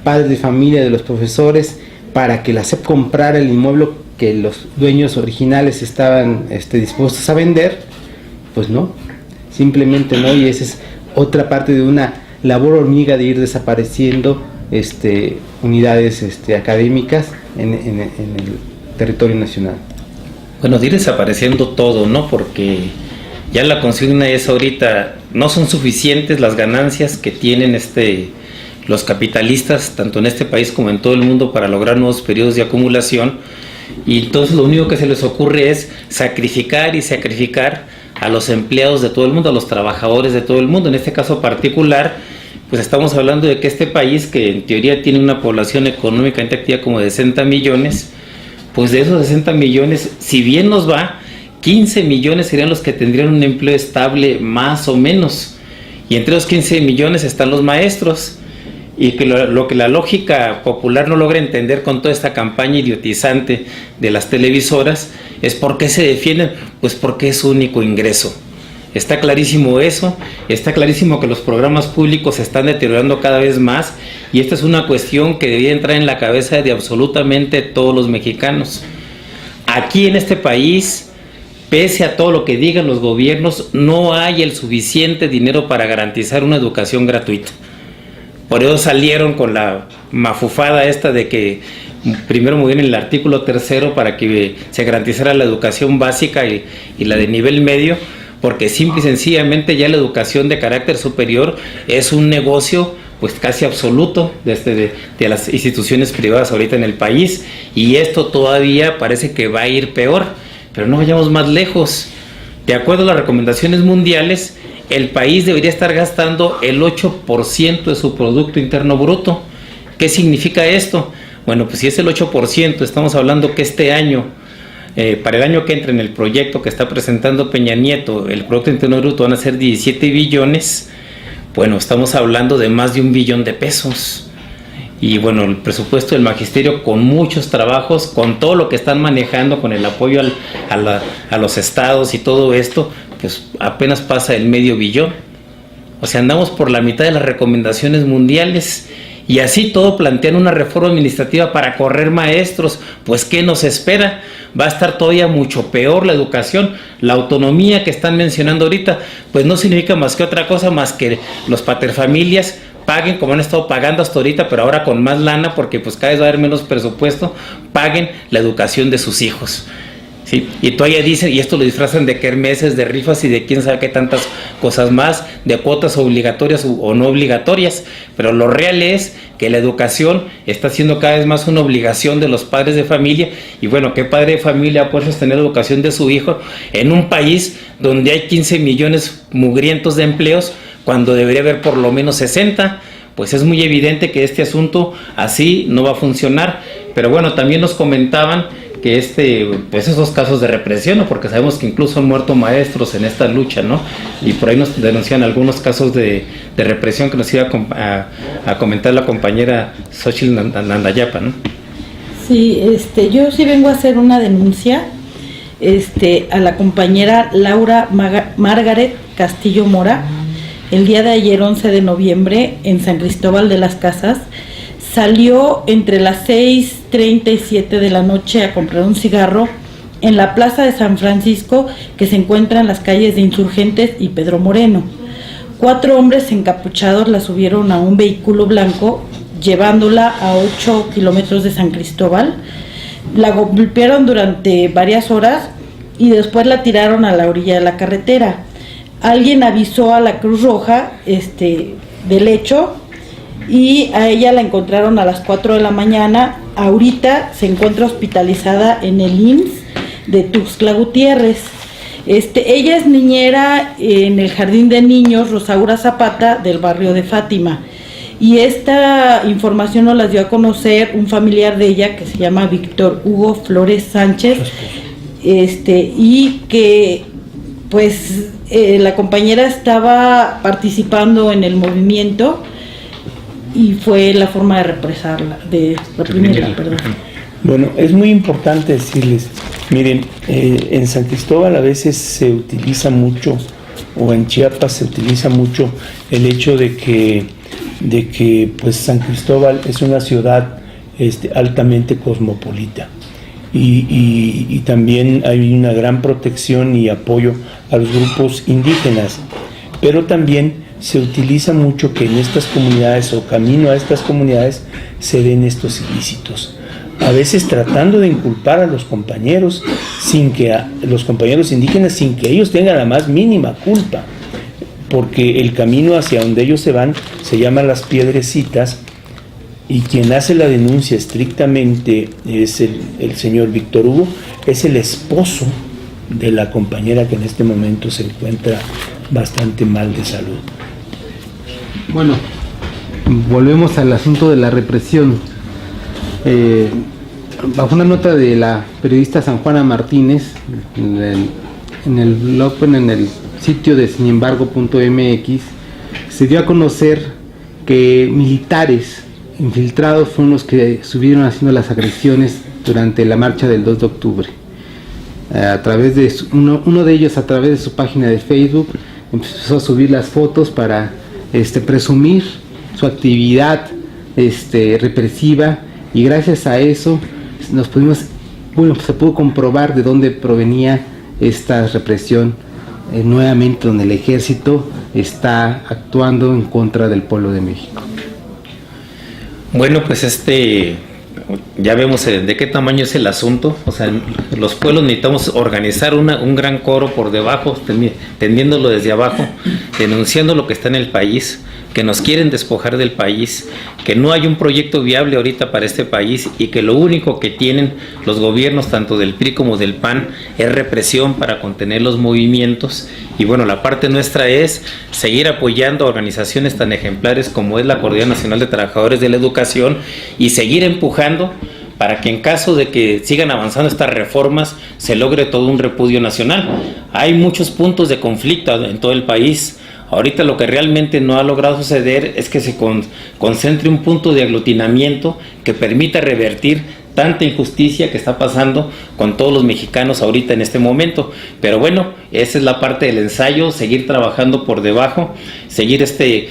padres de familia, de los profesores, para que la SEP comprara el inmueble que los dueños originales estaban dispuestos a vender, pues no, simplemente no. Y esa es otra parte de una labor hormiga de ir desapareciendo unidades académicas en el territorio nacional. Bueno, de ir desapareciendo todo, ¿no? Porque ya la consigna es ahorita, no son suficientes las ganancias que tienen los capitalistas, tanto en este país como en todo el mundo, para lograr nuevos periodos de acumulación, y entonces lo único que se les ocurre es sacrificar a los empleados de todo el mundo, a los trabajadores de todo el mundo. En este caso particular, pues estamos hablando de que este país, que en teoría tiene una población económicamente activa como de 60 millones, pues de esos 60 millones, si bien nos va, 15 millones serían los que tendrían un empleo estable más o menos, y entre los 15 millones están los maestros, y que lo que la lógica popular no logra entender con toda esta campaña idiotizante de las televisoras es por qué se defienden, pues porque es su único ingreso. Está clarísimo eso, está clarísimo que los programas públicos se están deteriorando cada vez más, y esta es una cuestión que debería entrar en la cabeza de absolutamente todos los mexicanos. Aquí en este país, pese a todo lo que digan los gobiernos, no hay el suficiente dinero para garantizar una educación gratuita. Por eso salieron con la mafufada esta de que primero movieron el artículo 3º para que se garantizara la educación básica y la de nivel medio, porque simple y sencillamente ya la educación de carácter superior es un negocio pues casi absoluto de las instituciones privadas ahorita en el país, y esto todavía parece que va a ir peor. Pero no vayamos más lejos. De acuerdo a las recomendaciones mundiales, el país debería estar gastando el 8% de su Producto Interno Bruto. ¿Qué significa esto? Bueno, pues si es el 8%, estamos hablando que este año, para el año que entra en el proyecto que está presentando Peña Nieto, el Producto Interno Bruto van a ser 17 billones. Bueno, estamos hablando de más de 1 billón de pesos. Y bueno, el presupuesto del magisterio, con muchos trabajos, con todo lo que están manejando, con el apoyo a los estados y todo esto, pues apenas pasa el medio billón. O sea, andamos por la mitad de las recomendaciones mundiales, y así todo plantean una reforma administrativa para correr maestros. Pues ¿qué nos espera? Va a estar todavía mucho peor la educación. La autonomía que están mencionando ahorita, pues no significa más que otra cosa, más que los paterfamilias paguen como han estado pagando hasta ahorita, pero ahora con más lana, porque pues cada vez va a haber menos presupuesto, paguen la educación de sus hijos. ¿Sí? Y todavía dicen, y esto lo disfrazan de kermeses, de rifas y de quién sabe qué tantas cosas más, de cuotas obligatorias o no obligatorias, pero lo real es que la educación está siendo cada vez más una obligación de los padres de familia. Y bueno, ¿qué padre de familia puede sostener la educación de su hijo en un país donde hay 15 millones mugrientos de empleos, cuando debería haber por lo menos 60? Pues es muy evidente que este asunto así no va a funcionar. Pero bueno, también nos comentaban que pues esos casos de represión, ¿no? Porque sabemos que incluso han muerto maestros en esta lucha, ¿no? Y por ahí nos denuncian algunos casos de represión que nos iba a comentar la compañera Xochitl Nandayapa, ¿no? Sí, yo sí vengo a hacer una denuncia a la compañera Laura Margaret Castillo Mora. El día de ayer, 11 de noviembre, en San Cristóbal de las Casas, salió entre las 6:30 y 7 de la noche a comprar un cigarro en la Plaza de San Francisco, que se encuentra en las calles de Insurgentes y Pedro Moreno. 4 hombres encapuchados la subieron a un vehículo blanco, llevándola a 8 kilómetros de San Cristóbal. La golpearon durante varias horas y después la tiraron a la orilla de la carretera. Alguien avisó a la Cruz Roja del hecho y a ella la encontraron a las 4 de la mañana. Ahorita se encuentra hospitalizada en el IMSS de Tuxtla Gutiérrez. Ella es niñera en el Jardín de Niños Rosaura Zapata del barrio de Fátima. Y esta información nos la dio a conocer un familiar de ella que se llama Víctor Hugo Flores Sánchez, y que pues la compañera estaba participando en el movimiento y fue la forma de reprimirla. Bueno, es muy importante decirles, miren, en San Cristóbal a veces se utiliza mucho, o en Chiapas se utiliza mucho el hecho de que pues San Cristóbal es una ciudad altamente cosmopolita y también hay una gran protección y apoyo a los grupos indígenas, pero también se utiliza mucho que en estas comunidades o camino a estas comunidades se den estos ilícitos, a veces tratando de inculpar a los compañeros los compañeros indígenas sin que ellos tengan la más mínima culpa, porque el camino hacia donde ellos se van se llama Las Piedrecitas, y quien hace la denuncia estrictamente es el señor Víctor Hugo, es el esposo de la compañera que en este momento se encuentra bastante mal de salud. Bueno, volvemos al asunto de la represión. Bajo una nota de la periodista San Juana Martínez en el sitio de sinembargo.mx, se dio a conocer que militares infiltrados fueron los que estuvieron haciendo las agresiones durante la marcha del 2 de octubre. A través de uno de ellos, a través de su página de Facebook, empezó a subir las fotos para presumir su actividad represiva, y gracias a eso se pudo comprobar de dónde provenía esta represión, nuevamente donde el ejército está actuando en contra del pueblo de México. Bueno, pues ya vemos de qué tamaño es el asunto. O sea, los pueblos necesitamos organizar un gran coro por debajo, tendiéndolo desde abajo, denunciando lo que está en el país, que nos quieren despojar del país, que no hay un proyecto viable ahorita para este país y que lo único que tienen los gobiernos, tanto del PRI como del PAN, es represión para contener los movimientos. Y bueno, la parte nuestra es seguir apoyando a organizaciones tan ejemplares como es la Coordinación Nacional de Trabajadores de la Educación y seguir empujando para que en caso de que sigan avanzando estas reformas se logre todo un repudio nacional. Hay muchos puntos de conflicto en todo el país. Ahorita lo que realmente no ha logrado suceder es que se concentre un punto de aglutinamiento que permita revertir tanta injusticia que está pasando con todos los mexicanos ahorita en este momento. Pero bueno, esa es la parte del ensayo, seguir trabajando por debajo, seguir este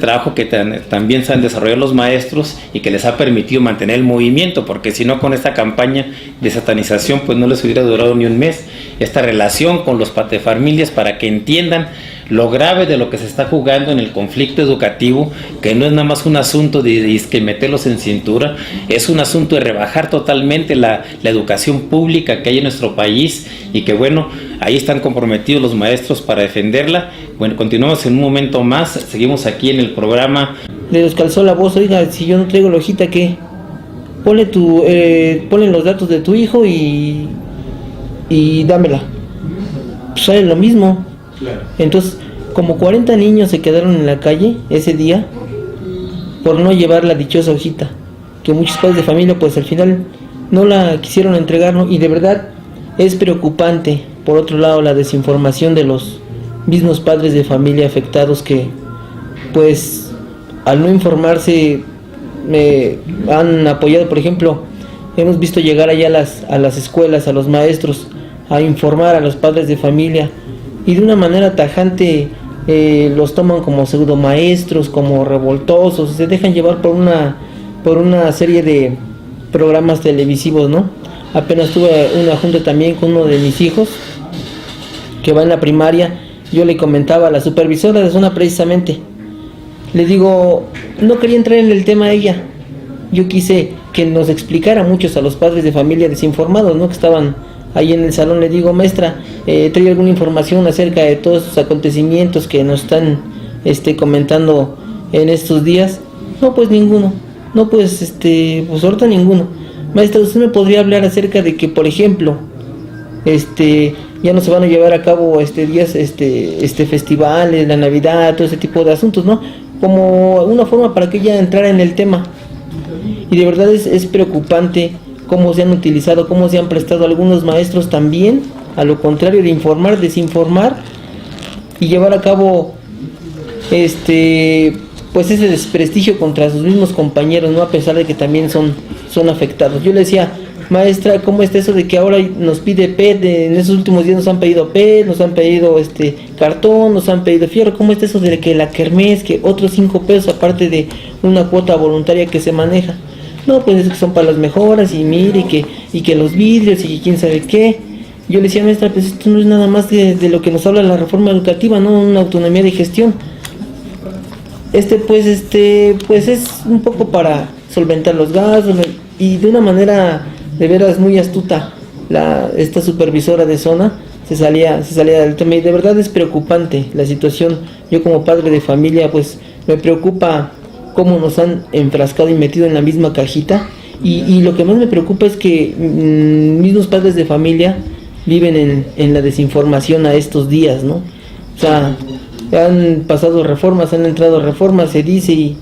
trabajo que también se han desarrollado los maestros y que les ha permitido mantener el movimiento, porque si no, con esta campaña de satanización pues no les hubiera durado ni un mes. Esta relación con los patefamilias para que entiendan lo grave de lo que se está jugando en el conflicto educativo, que no es nada más un asunto de meterlos en cintura, es un asunto de rebajar totalmente la educación pública que hay en nuestro país, y que bueno, ahí están comprometidos los maestros para defenderla. Bueno, continuamos en un momento más, seguimos aquí en el programa. Le descalzó la voz: oiga, si yo no traigo la hojita, ¿qué? Ponle los datos de tu hijo y dámela. Pues sale lo mismo. Claro. Entonces, como 40 niños se quedaron en la calle ese día por no llevar la dichosa hojita, que muchos padres de familia pues al final no la quisieron entregar, ¿no? Y de verdad es preocupante, por otro lado, la desinformación de los mismos padres de familia afectados, que pues al no informarse han apoyado. Por ejemplo, hemos visto llegar allá a las escuelas, a los maestros, a informar a los padres de familia, y de una manera tajante los toman como pseudo maestros, como revoltosos, se dejan llevar por una serie de programas televisivos, ¿no? Apenas tuve una junta también con uno de mis hijos que va en la primaria. Yo le comentaba a la supervisora de zona precisamente, le digo, no quería entrar en el tema ella, yo quise que nos explicara muchos a los padres de familia desinformados, ¿no?, que estaban ahí en el salón. Le digo, maestra, ¿trae alguna información acerca de todos estos acontecimientos que nos están comentando en estos días? No, pues ninguno. No, pues pues ahorita ninguno. Maestra, ¿usted me podría hablar acerca de que, por ejemplo, ya no se van a llevar a cabo días, festivales, la Navidad, todo ese tipo de asuntos, ¿no? Como una forma para que ella entrara en el tema. Y de verdad es preocupante cómo se han utilizado, cómo se han prestado algunos maestros también, a lo contrario de informar, desinformar y llevar a cabo pues ese desprestigio contra sus mismos compañeros, ¿no?, a pesar de que también son afectados. Yo le decía, maestra, ¿cómo está eso de que ahora nos pide PET? En esos últimos días nos han pedido PET, nos han pedido cartón, nos han pedido fierro. ¿Cómo está eso de que la kermés, que otros 5 pesos aparte de una cuota voluntaria que se maneja? No, pues es que son para las mejoras y mire que los vidrios y que quién sabe qué. Yo le decía, maestra, pues esto no es nada más de lo que nos habla la reforma educativa, ¿no? Una autonomía de gestión. Pues es un poco para solventar los gastos y de una manera de veras muy astuta esta supervisora de zona se salía del tema, y de verdad es preocupante la situación. Yo como padre de familia pues me preocupa cómo nos han enfrascado y metido en la misma cajita, y lo que más me preocupa es que mismos padres de familia viven en la desinformación a estos días, ¿no? O sea, han pasado reformas, han entrado reformas, se dice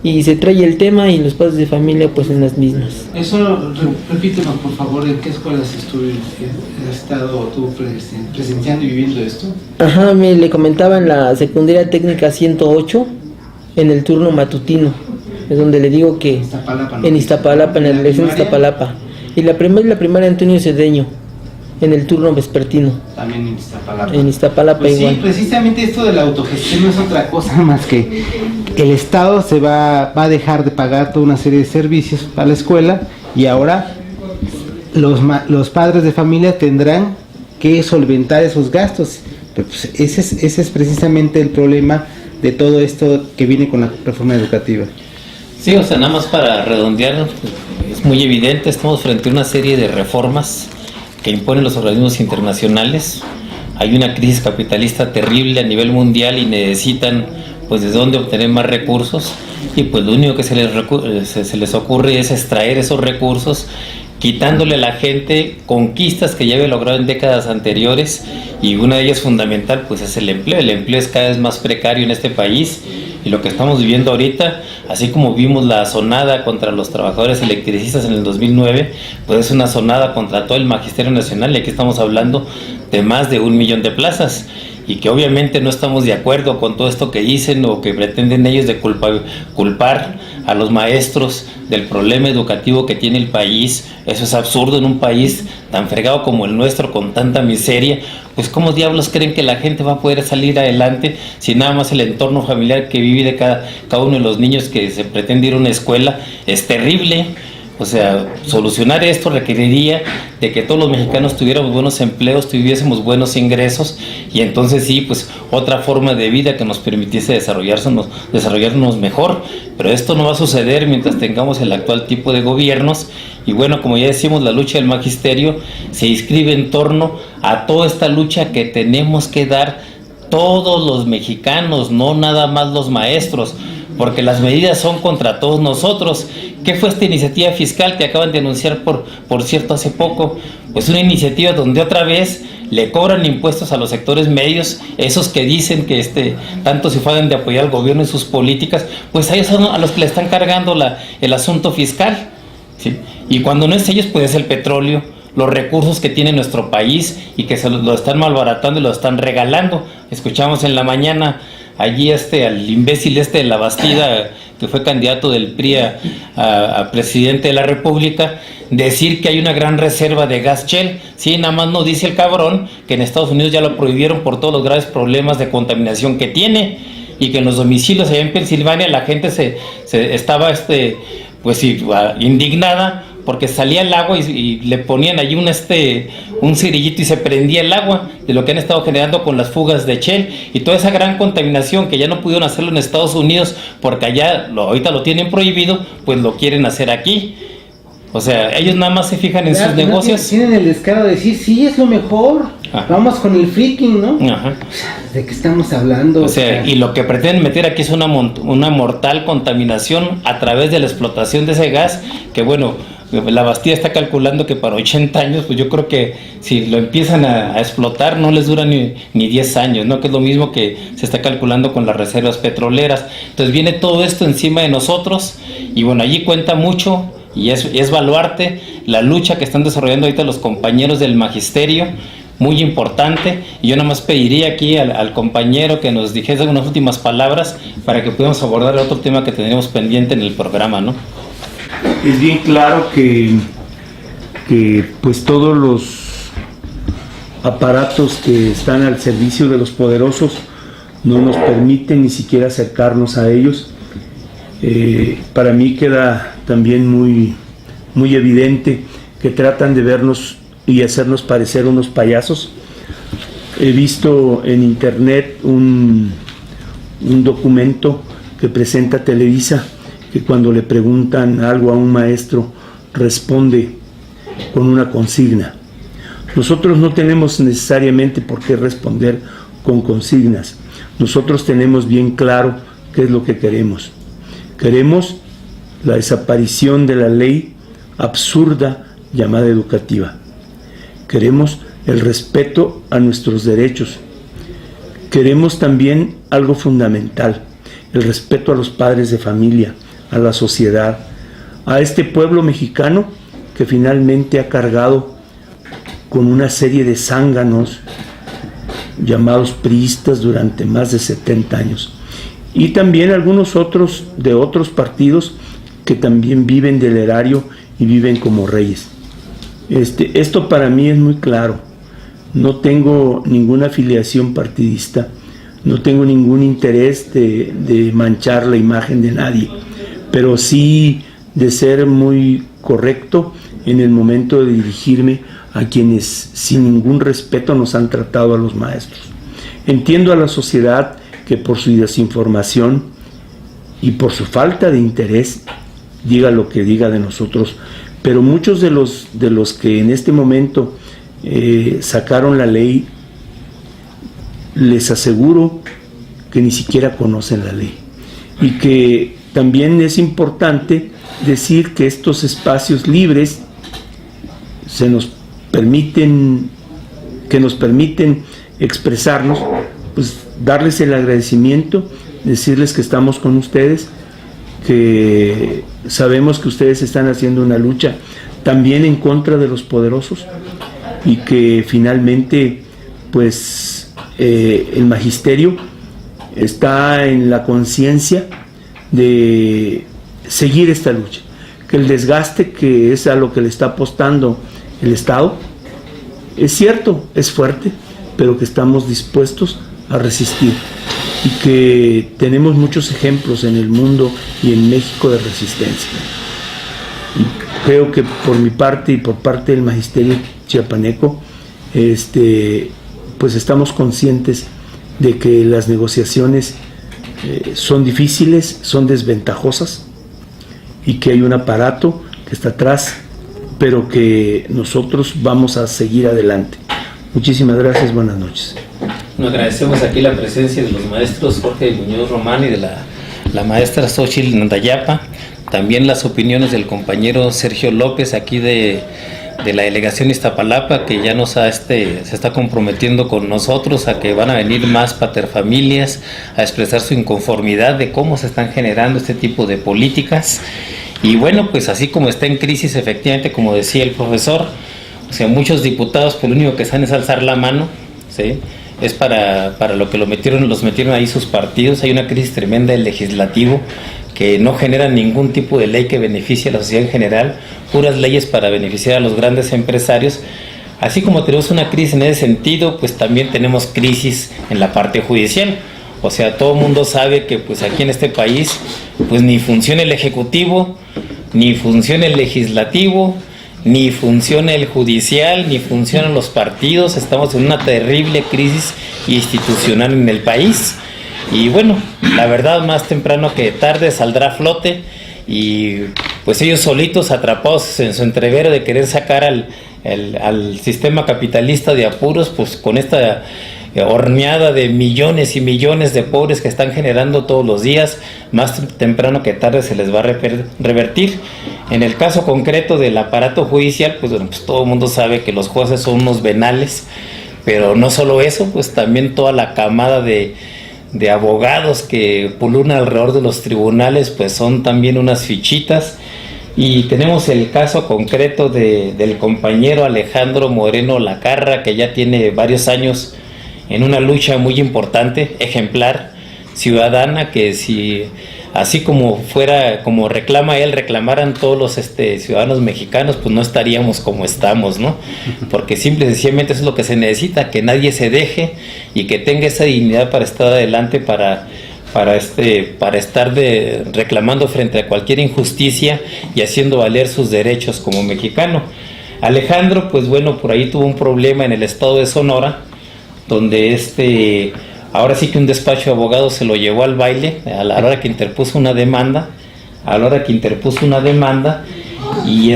y se trae el tema, y los padres de familia pues en las mismas. Eso, repítenos por favor, ¿en qué escuelas has estado tú presenciando y viviendo esto? Ajá, le comentaba en la secundaria técnica 108, en el turno matutino, es donde le digo que en Iztapalapa, en la elección de Iztapalapa, y la primaria Antonio Cedeño, en el turno vespertino. También en Iztapalapa. En Iztapalapa pues igual. Sí, precisamente esto de la autogestión no es otra cosa más que el Estado se va a dejar de pagar toda una serie de servicios a la escuela, y ahora los padres de familia tendrán que solventar esos gastos. Pero pues ese es precisamente el problema de todo esto que viene con la reforma educativa. Sí, o sea, nada más para redondear, es muy evidente, estamos frente a una serie de reformas que imponen los organismos internacionales. Hay una crisis capitalista terrible a nivel mundial y necesitan pues de dónde obtener más recursos, y pues lo único que se les ocurre es extraer esos recursos, quitándole a la gente conquistas que ya había logrado en décadas anteriores, y una de ellas fundamental pues es el empleo. El empleo es cada vez más precario en este país, y lo que estamos viviendo ahorita, así como vimos la sonada contra los trabajadores electricistas en el 2009, pues es una sonada contra todo el magisterio nacional, y aquí estamos hablando de más de 1 millón de plazas, y que obviamente no estamos de acuerdo con todo esto que dicen o que pretenden ellos de culpar a los maestros del problema educativo que tiene el país. Eso es absurdo en un país tan fregado como el nuestro, con tanta miseria. Pues ¿cómo diablos creen que la gente va a poder salir adelante si nada más el entorno familiar que vive de cada uno de los niños que se pretende ir a una escuela es terrible? O sea, solucionar esto requeriría de que todos los mexicanos tuviéramos buenos empleos, tuviésemos buenos ingresos, y entonces sí, pues otra forma de vida que nos permitiese desarrollarnos mejor. Pero esto no va a suceder mientras tengamos el actual tipo de gobiernos. Y bueno, como ya decimos, la lucha del magisterio se inscribe en torno a toda esta lucha que tenemos que dar todos los mexicanos, no nada más los maestros, porque las medidas son contra todos nosotros. ¿Qué fue esta iniciativa fiscal que acaban de anunciar por cierto hace poco? Pues una iniciativa donde otra vez le cobran impuestos a los sectores medios, esos que dicen que tanto se fagan de apoyar al gobierno en sus políticas, pues a ellos son a los que le están cargando el asunto fiscal, ¿sí? Y cuando no es ellos, pues es el petróleo, los recursos que tiene nuestro país, y que lo están malbaratando y lo están regalando. Escuchamos en la mañana allí al imbécil de la Bastida, que fue candidato del PRI a presidente de la República, decir que hay una gran reserva de gas Shell. Sí, nada más no dice el cabrón que en Estados Unidos ya lo prohibieron por todos los graves problemas de contaminación que tiene, y que en los domicilios allá en Pensilvania la gente se estaba pues sí, indignada porque salía el agua y le ponían allí un cerillito y se prendía el agua, de lo que han estado generando con las fugas de Shell y toda esa gran contaminación que ya no pudieron hacerlo en Estados Unidos porque allá ahorita lo tienen prohibido, pues lo quieren hacer aquí. O sea, ellos nada más se fijan en sus negocios. Tienen el descaro de decir, sí, es lo mejor, vamos con el freaking, ¿no? Ajá. ¿De qué estamos hablando? O sea, y lo que pretenden meter aquí es una mortal contaminación a través de la explotación de ese gas, que bueno, la Bastilla está calculando que para 80 años, pues yo creo que si lo empiezan a explotar no les dura ni 10 años, ¿no? Que es lo mismo que se está calculando con las reservas petroleras. Entonces viene todo esto encima de nosotros y bueno, allí cuenta mucho y es Baluarte, la lucha que están desarrollando ahorita los compañeros del magisterio, muy importante. Y yo nada más pediría aquí al compañero que nos dijese unas últimas palabras para que podamos abordar otro tema que tendríamos pendiente en el programa, ¿no? Es bien claro que pues todos los aparatos que están al servicio de los poderosos no nos permiten ni siquiera acercarnos a ellos. Para mí queda también muy evidente que tratan de vernos y hacernos parecer unos payasos. He visto en internet un documento que presenta Televisa, que cuando le preguntan algo a un maestro responde con una consigna. Nosotros no tenemos necesariamente por qué responder con consignas. Nosotros tenemos bien claro qué es lo que queremos. Queremos la desaparición de la ley absurda llamada educativa. Queremos el respeto a nuestros derechos. Queremos también algo fundamental, el respeto a los padres de familia, a la sociedad, a este pueblo mexicano que finalmente ha cargado con una serie de zánganos llamados priistas durante más de 70 años. Y también algunos otros de otros partidos que también viven del erario y viven como reyes. Esto para mí es muy claro. No tengo ninguna afiliación partidista, no tengo ningún interés de manchar la imagen de nadie, pero sí de ser muy correcto en el momento de dirigirme a quienes sin ningún respeto nos han tratado a los maestros. Entiendo a la sociedad que por su desinformación y por su falta de interés diga lo que diga de nosotros, pero muchos de los que en este momento sacaron la ley, les aseguro que ni siquiera conocen la ley, y que también es importante decir que estos espacios libres nos permiten expresarnos, pues darles el agradecimiento, decirles que estamos con ustedes, que sabemos que ustedes están haciendo una lucha también en contra de los poderosos y que finalmente pues el magisterio está en la conciencia de seguir esta lucha, que el desgaste que es a lo que le está apostando el Estado es cierto, es fuerte, pero que estamos dispuestos a resistir y que tenemos muchos ejemplos en el mundo y en México de resistencia. Y creo que por mi parte y por parte del magisterio chiapaneco, pues estamos conscientes de que las negociaciones son difíciles, son desventajosas y que hay un aparato que está atrás, pero que nosotros vamos a seguir adelante. Muchísimas gracias, buenas noches. Nos agradecemos aquí la presencia de los maestros Jorge Muñoz Román y de la maestra Xochitl Nandayapa, también las opiniones del compañero Sergio López aquí de la delegación Iztapalapa, que ya se está comprometiendo con nosotros a que van a venir más paterfamilias a expresar su inconformidad de cómo se están generando este tipo de políticas. Y bueno, pues así como está en crisis, efectivamente, como decía el profesor, o sea, muchos diputados por lo único que están es alzar la mano, ¿sí? Es para lo que los metieron ahí sus partidos. Hay una crisis tremenda del legislativo que no genera ningún tipo de ley que beneficie a la sociedad en general, puras leyes para beneficiar a los grandes empresarios. Así como tenemos una crisis en ese sentido, pues también tenemos crisis en la parte judicial. O sea, todo el mundo sabe que pues aquí en este país pues ni funciona el Ejecutivo, ni funciona el legislativo, ni funciona el judicial, ni funcionan los partidos. Estamos en una terrible crisis institucional en el país. Y bueno, la verdad, más temprano que tarde saldrá a flote, y pues ellos solitos, atrapados en su entrevero de querer sacar al sistema capitalista de apuros, pues con esta horneada de millones y millones de pobres que están generando todos los días, más temprano que tarde se les va a revertir. En el caso concreto del aparato judicial, pues, bueno, pues todo el mundo sabe que los jueces son unos venales, pero no solo eso, pues también toda la camada de abogados que pululan alrededor de los tribunales, pues son también unas fichitas. Y tenemos el caso concreto del compañero Alejandro Moreno Lacarra, que ya tiene varios años en una lucha muy importante, ejemplar, ciudadana, que si así como reclama él, reclamaran todos los ciudadanos mexicanos, pues no estaríamos como estamos, ¿no? Porque simple y sencillamente eso es lo que se necesita, que nadie se deje y que tenga esa dignidad para estar adelante, para estar reclamando frente a cualquier injusticia y haciendo valer sus derechos como mexicano. Alejandro, pues bueno, por ahí tuvo un problema en el estado de Sonora, donde ahora sí que un despacho de abogados se lo llevó al baile a la hora que interpuso una demanda, y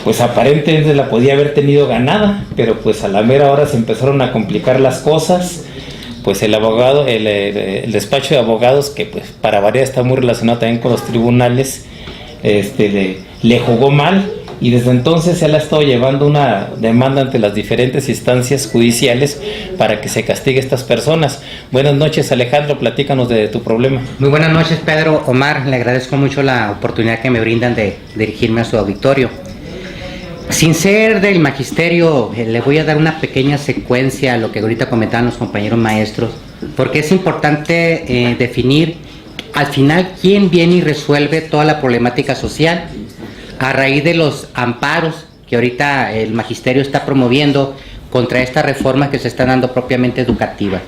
pues aparentemente la podía haber tenido ganada, pero pues a la mera hora se empezaron a complicar las cosas. Pues el abogado, el despacho de abogados, que pues para variar está muy relacionado también con los tribunales, le jugó mal, y desde entonces él ha estado llevando una demanda ante las diferentes instancias judiciales para que se castigue a estas personas. Buenas noches, Alejandro, platícanos de tu problema. Muy buenas noches, Pedro. Omar, le agradezco mucho la oportunidad que me brindan de dirigirme a su auditorio. Sin ser del magisterio, le voy a dar una pequeña secuencia a lo que ahorita comentaban los compañeros maestros, porque es importante definir al final quién viene y resuelve toda la problemática social a raíz de los amparos que ahorita el magisterio está promoviendo contra esta reforma que se está dando propiamente educativa.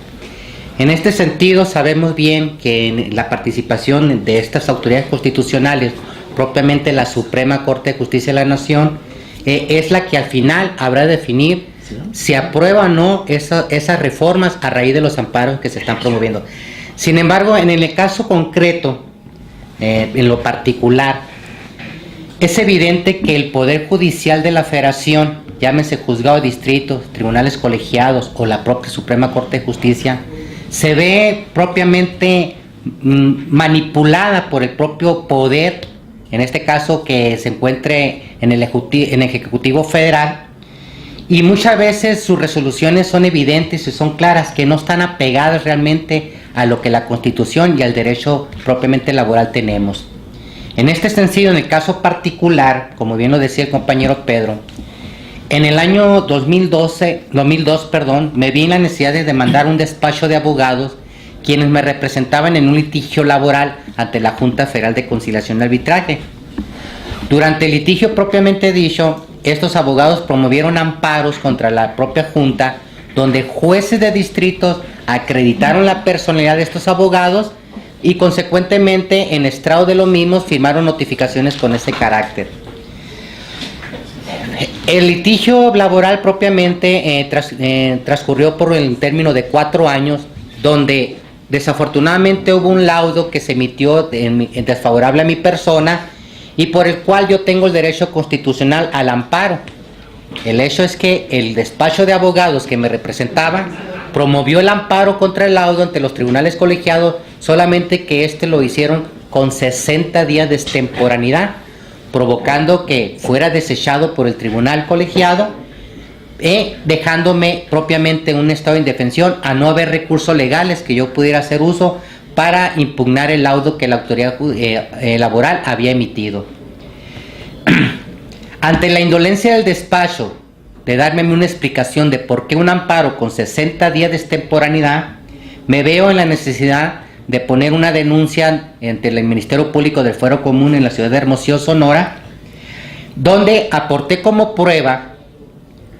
En este sentido, sabemos bien que en la participación de estas autoridades constitucionales, propiamente la Suprema Corte de Justicia de la Nación, es la que al final habrá de definir si aprueba o no esas reformas a raíz de los amparos que se están promoviendo. Sin embargo, en el caso concreto, en lo particular, es evidente que el Poder Judicial de la Federación, llámese juzgado de distrito, tribunales colegiados o la propia Suprema Corte de Justicia, se ve propiamente manipulada por el propio poder, en este caso que se encuentre en el Ejecutivo Federal, y muchas veces sus resoluciones son evidentes y son claras, que no están apegadas realmente a lo que la Constitución y al derecho propiamente laboral tenemos. En este sentido, en el caso particular, como bien lo decía el compañero Pedro, en el año 2002, me vi en la necesidad de demandar un despacho de abogados quienes me representaban en un litigio laboral ante la Junta Federal de Conciliación y Arbitraje. Durante el litigio propiamente dicho, estos abogados promovieron amparos contra la propia Junta, donde jueces de distritos acreditaron la personalidad de estos abogados y consecuentemente en estrado de lo mismo firmaron notificaciones con ese carácter. El litigio laboral propiamente transcurrió por el término de 4 años, donde desafortunadamente hubo un laudo que se emitió desfavorable a mi persona y por el cual yo tengo el derecho constitucional al amparo. El hecho es que el despacho de abogados que me representaba promovió el amparo contra el laudo ante los tribunales colegiados, solamente que lo hicieron con 60 días de extemporaneidad, provocando que fuera desechado por el tribunal colegiado, dejándome propiamente en un estado de indefensión a no haber recursos legales que yo pudiera hacer uso para impugnar el laudo que la autoridad laboral había emitido. Ante la indolencia del despacho de darme una explicación de por qué un amparo con 60 días de extemporaneidad, me veo en la necesidad de poner una denuncia ante el Ministerio Público del Fuero Común en la ciudad de Hermosillo, Sonora, donde aporté como prueba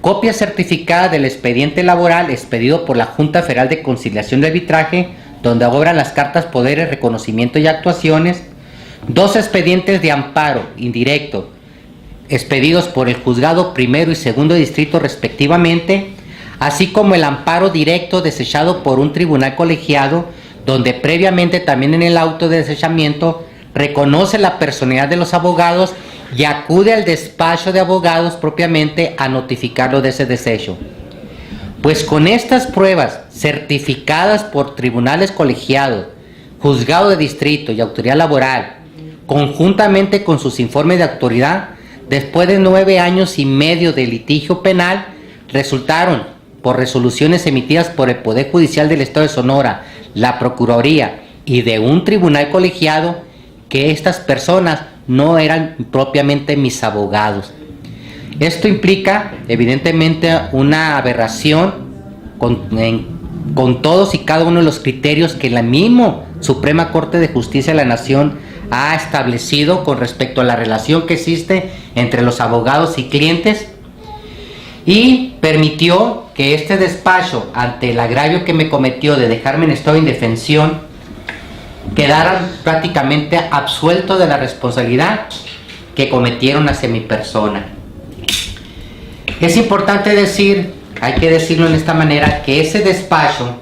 copia certificada del expediente laboral expedido por la Junta Federal de Conciliación y Arbitraje, donde obran las cartas, poderes, reconocimiento y actuaciones, 2 expedientes de amparo indirecto expedidos por el juzgado primero y segundo distrito respectivamente, así como el amparo directo desechado por un tribunal colegiado, donde previamente también en el auto de desechamiento reconoce la personalidad de los abogados y acude al despacho de abogados propiamente a notificarlo de ese desecho. Pues con estas pruebas certificadas por tribunales colegiados, juzgado de distrito y autoridad laboral, conjuntamente con sus informes de autoridad, después de 9 años y medio de litigio penal, resultaron, por resoluciones emitidas por el Poder Judicial del Estado de Sonora, la Procuraduría y de un tribunal colegiado, que estas personas no eran propiamente mis abogados. Esto implica, evidentemente, una aberración con todos y cada uno de los criterios que la misma Suprema Corte de Justicia de la Nación ha establecido con respecto a la relación que existe entre los abogados y clientes, y permitió que este despacho, ante el agravio que me cometió de dejarme en estado de indefensión, quedara prácticamente absuelto de la responsabilidad que cometieron hacia mi persona. Es importante decir, hay que decirlo en esta manera, que ese despacho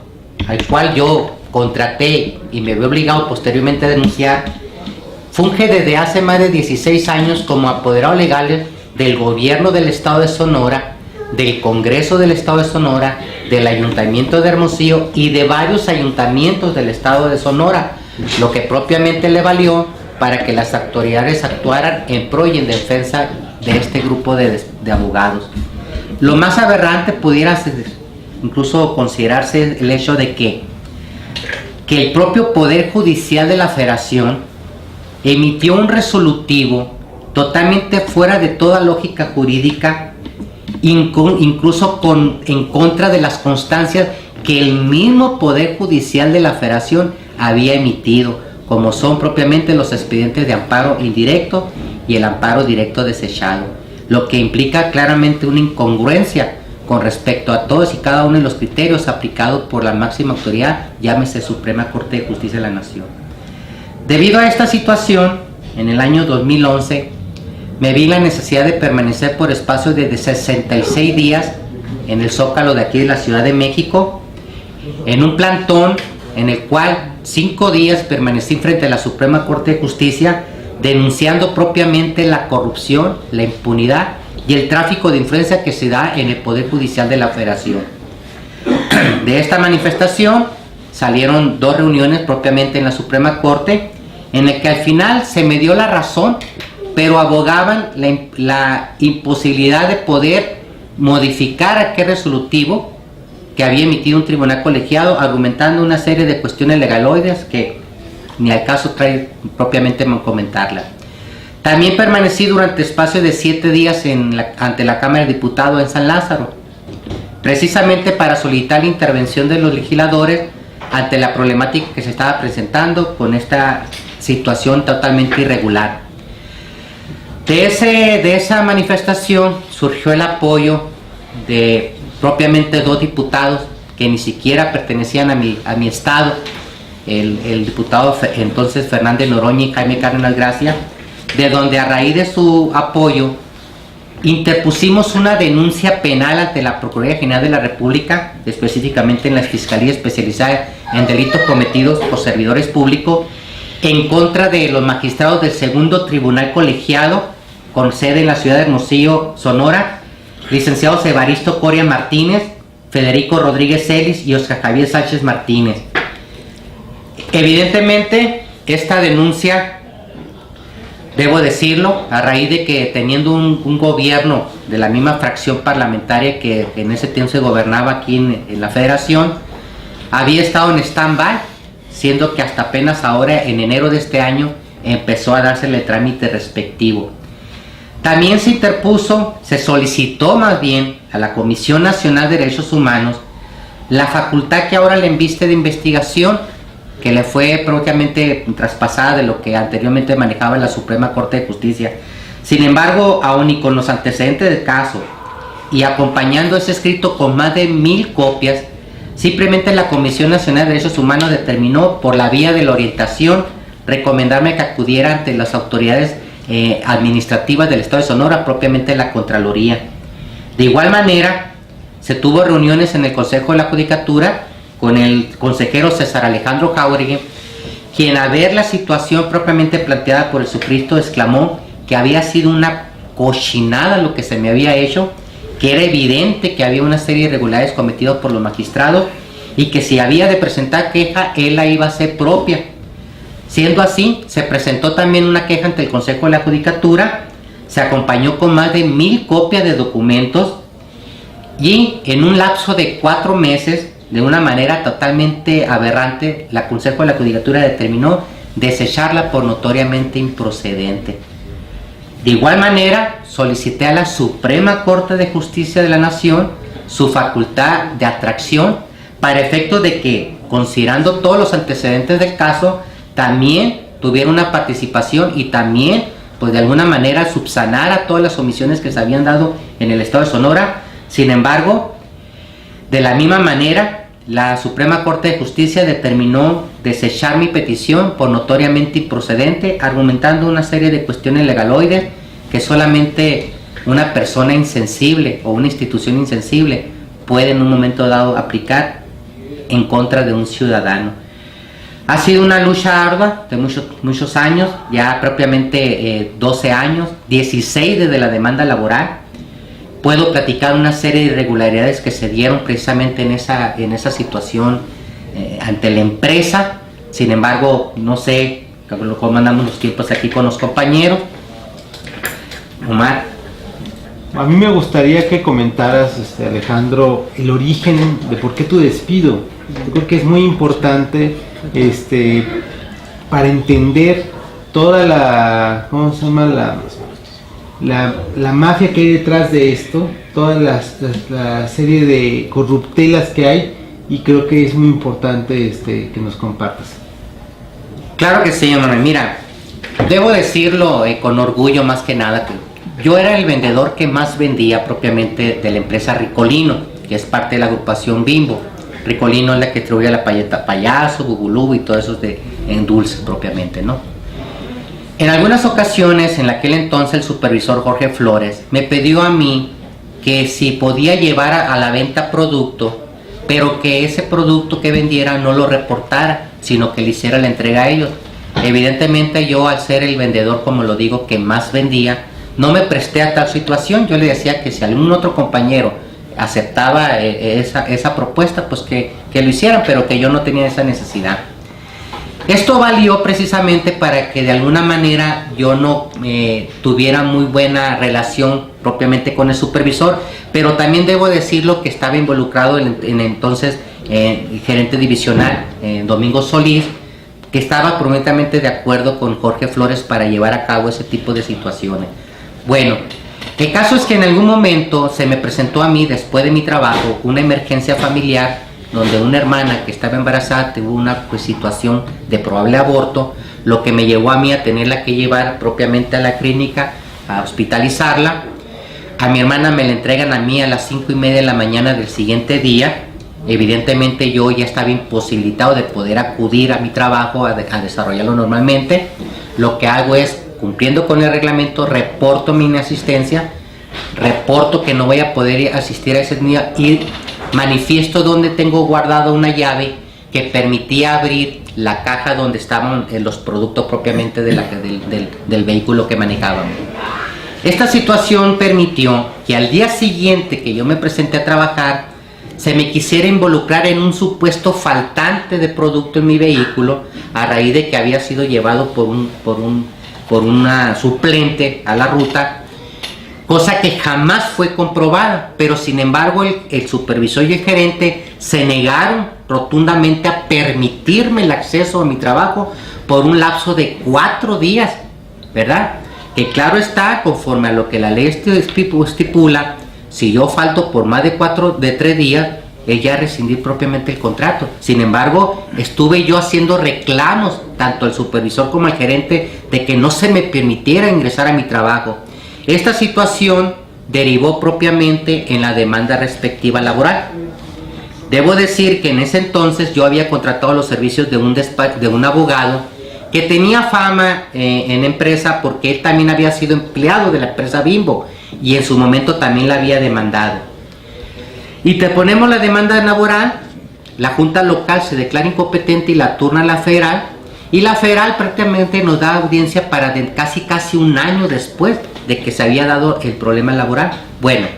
al cual yo contraté y me vi obligado posteriormente a denunciar, funge desde hace más de 16 años como apoderado legal del gobierno del estado de Sonora, del Congreso del estado de Sonora, del Ayuntamiento de Hermosillo y de varios ayuntamientos del estado de Sonora, lo que propiamente le valió para que las autoridades actuaran en pro y en defensa de este grupo de abogados. Lo más aberrante pudiera ser, incluso considerarse el hecho de que el propio Poder Judicial de la Federación emitió un resolutivo totalmente fuera de toda lógica jurídica, incluso en contra de las constancias que el mismo Poder Judicial de la Federación había emitido, como son propiamente los expedientes de amparo indirecto y el amparo directo desechado, lo que implica claramente una incongruencia con respecto a todos y cada uno de los criterios aplicados por la máxima autoridad, llámese Suprema Corte de Justicia de la Nación. Debido a esta situación, en el año 2011, me vi la necesidad de permanecer por espacio de 66 días en el Zócalo de aquí de la Ciudad de México, en un plantón en el cual 5 días permanecí frente a la Suprema Corte de Justicia denunciando propiamente la corrupción, la impunidad y el tráfico de influencia que se da en el Poder Judicial de la Federación. De esta manifestación salieron 2 reuniones propiamente en la Suprema Corte, en el que al final se me dio la razón, pero abogaban la imposibilidad de poder modificar aquel resolutivo que había emitido un tribunal colegiado, argumentando una serie de cuestiones legaloides que ni al caso trae propiamente comentarla. También permanecí durante espacio de 7 días ante la Cámara de Diputados en San Lázaro, precisamente para solicitar la intervención de los legisladores ante la problemática que se estaba presentando con esta situación totalmente irregular. De esa manifestación surgió el apoyo de propiamente 2 diputados que ni siquiera pertenecían a mi estado, el diputado entonces Fernández Noroña y Jaime Cárdenas Gracia, de donde a raíz de su apoyo interpusimos una denuncia penal ante la Procuraduría General de la República, específicamente en la Fiscalía Especializada en Delitos Cometidos por Servidores Públicos, en contra de los magistrados del Segundo Tribunal Colegiado, con sede en la ciudad de Hermosillo, Sonora, licenciados Evaristo Coria Martínez, Federico Rodríguez Celis y Oscar Javier Sánchez Martínez. Evidentemente, esta denuncia, debo decirlo, a raíz de que teniendo un gobierno de la misma fracción parlamentaria que en ese tiempo se gobernaba aquí en la Federación, había estado en stand-by, siendo que hasta apenas ahora, en enero de este año, empezó a dársele el trámite respectivo. También se solicitó más bien a la Comisión Nacional de Derechos Humanos la facultad que ahora le embiste de investigación, que le fue propiamente traspasada de lo que anteriormente manejaba la Suprema Corte de Justicia. Sin embargo, aún y con los antecedentes del caso y acompañando ese escrito con más de 1000 copias, simplemente la Comisión Nacional de Derechos Humanos determinó, por la vía de la orientación, recomendarme que acudiera ante las autoridades administrativas del Estado de Sonora, propiamente la Contraloría. De igual manera, se tuvo reuniones en el Consejo de la Judicatura con el consejero César Alejandro Jauregui, quien al ver la situación propiamente planteada por el Sucristo exclamó que había sido una cochinada lo que se me había hecho, que era evidente que había una serie de irregularidades cometidas por los magistrados y que si había de presentar queja, él la iba a hacer propia. Siendo así, se presentó también una queja ante el Consejo de la Judicatura, se acompañó con más de 1000 copias de documentos y en un lapso de 4 meses, de una manera totalmente aberrante, el Consejo de la Judicatura determinó desecharla por notoriamente improcedente. De igual manera, solicité a la Suprema Corte de Justicia de la Nación su facultad de atracción para efecto de que, considerando todos los antecedentes del caso, también tuviera una participación y también, pues de alguna manera, subsanara todas las omisiones que se habían dado en el Estado de Sonora. Sin embargo, de la misma manera, la Suprema Corte de Justicia determinó desechar mi petición por notoriamente improcedente, argumentando una serie de cuestiones legaloides que solamente una persona insensible o una institución insensible puede en un momento dado aplicar en contra de un ciudadano. Ha sido una lucha ardua de muchos años, ya propiamente 12 años, 16 desde la demanda laboral. Puedo platicar una serie de irregularidades que se dieron precisamente en esa situación ante la empresa. Sin embargo, no sé cómo andamos los tiempos aquí con los compañeros. Omar. A mí me gustaría que comentaras, Alejandro, el origen de por qué tu despido. Yo creo que es muy importante para entender toda la, ¿cómo se llama? La mafia que hay detrás de esto, toda la serie de corruptelas que hay, y creo que es muy importante que nos compartas. Claro que sí, hombre. Mira, debo decirlo con orgullo más que nada, que yo era el vendedor que más vendía propiamente de la empresa Ricolino, que es parte de la agrupación Bimbo. Ricolino es la que distribuye la payeta Payaso, Bubulú y todo eso en dulce propiamente, ¿no? En algunas ocasiones, en aquel entonces, el supervisor Jorge Flores me pidió a mí que si podía llevar a la venta producto, pero que ese producto que vendiera no lo reportara, sino que le hiciera la entrega a ellos. Evidentemente yo, al ser el vendedor, como lo digo, que más vendía, no me presté a tal situación. Yo le decía que si algún otro compañero aceptaba esa propuesta, pues que lo hicieran, pero que yo no tenía esa necesidad. Esto valió precisamente para que de alguna manera yo no tuviera muy buena relación propiamente con el supervisor, pero también debo decirlo que estaba involucrado en entonces el gerente divisional, Domingo Solís, que estaba completamente de acuerdo con Jorge Flores para llevar a cabo ese tipo de situaciones. Bueno, el caso es que en algún momento se me presentó a mí, después de mi trabajo, una emergencia familiar donde una hermana que estaba embarazada tuvo una situación de probable aborto, lo que me llevó a mí a tenerla que llevar propiamente a la clínica, a hospitalizarla. A mi hermana me la entregan a mí a las 5:30 de la mañana del siguiente día. Evidentemente yo ya estaba imposibilitado de poder acudir a mi trabajo a desarrollarlo normalmente. Lo que hago es, cumpliendo con el reglamento, reporto mi inasistencia, reporto que no voy a poder asistir a ese día y manifiesto donde tengo guardada una llave que permitía abrir la caja donde estaban los productos propiamente del vehículo que manejábamos. Esta situación permitió que al día siguiente que yo me presenté a trabajar, se me quisiera involucrar en un supuesto faltante de producto en mi vehículo, a raíz de que había sido llevado por una suplente a la ruta, cosa que jamás fue comprobada, pero sin embargo el supervisor y el gerente se negaron rotundamente a permitirme el acceso a mi trabajo por un lapso de 4 días, ¿verdad? Que claro está, conforme a lo que la ley estipula, si yo falto por más de 3 días, es ya rescindir propiamente el contrato. Sin embargo, estuve yo haciendo reclamos, tanto al supervisor como al gerente, de que no se me permitiera ingresar a mi trabajo. Esta situación derivó propiamente en la demanda respectiva laboral. Debo decir que en ese entonces yo había contratado los servicios de un abogado que tenía fama en la empresa porque él también había sido empleado de la empresa Bimbo y en su momento también la había demandado. Y te ponemos la demanda laboral, la junta local se declara incompetente y la turna a la federal, y la federal prácticamente nos da audiencia para casi un año después de que se había dado el problema laboral. Bueno,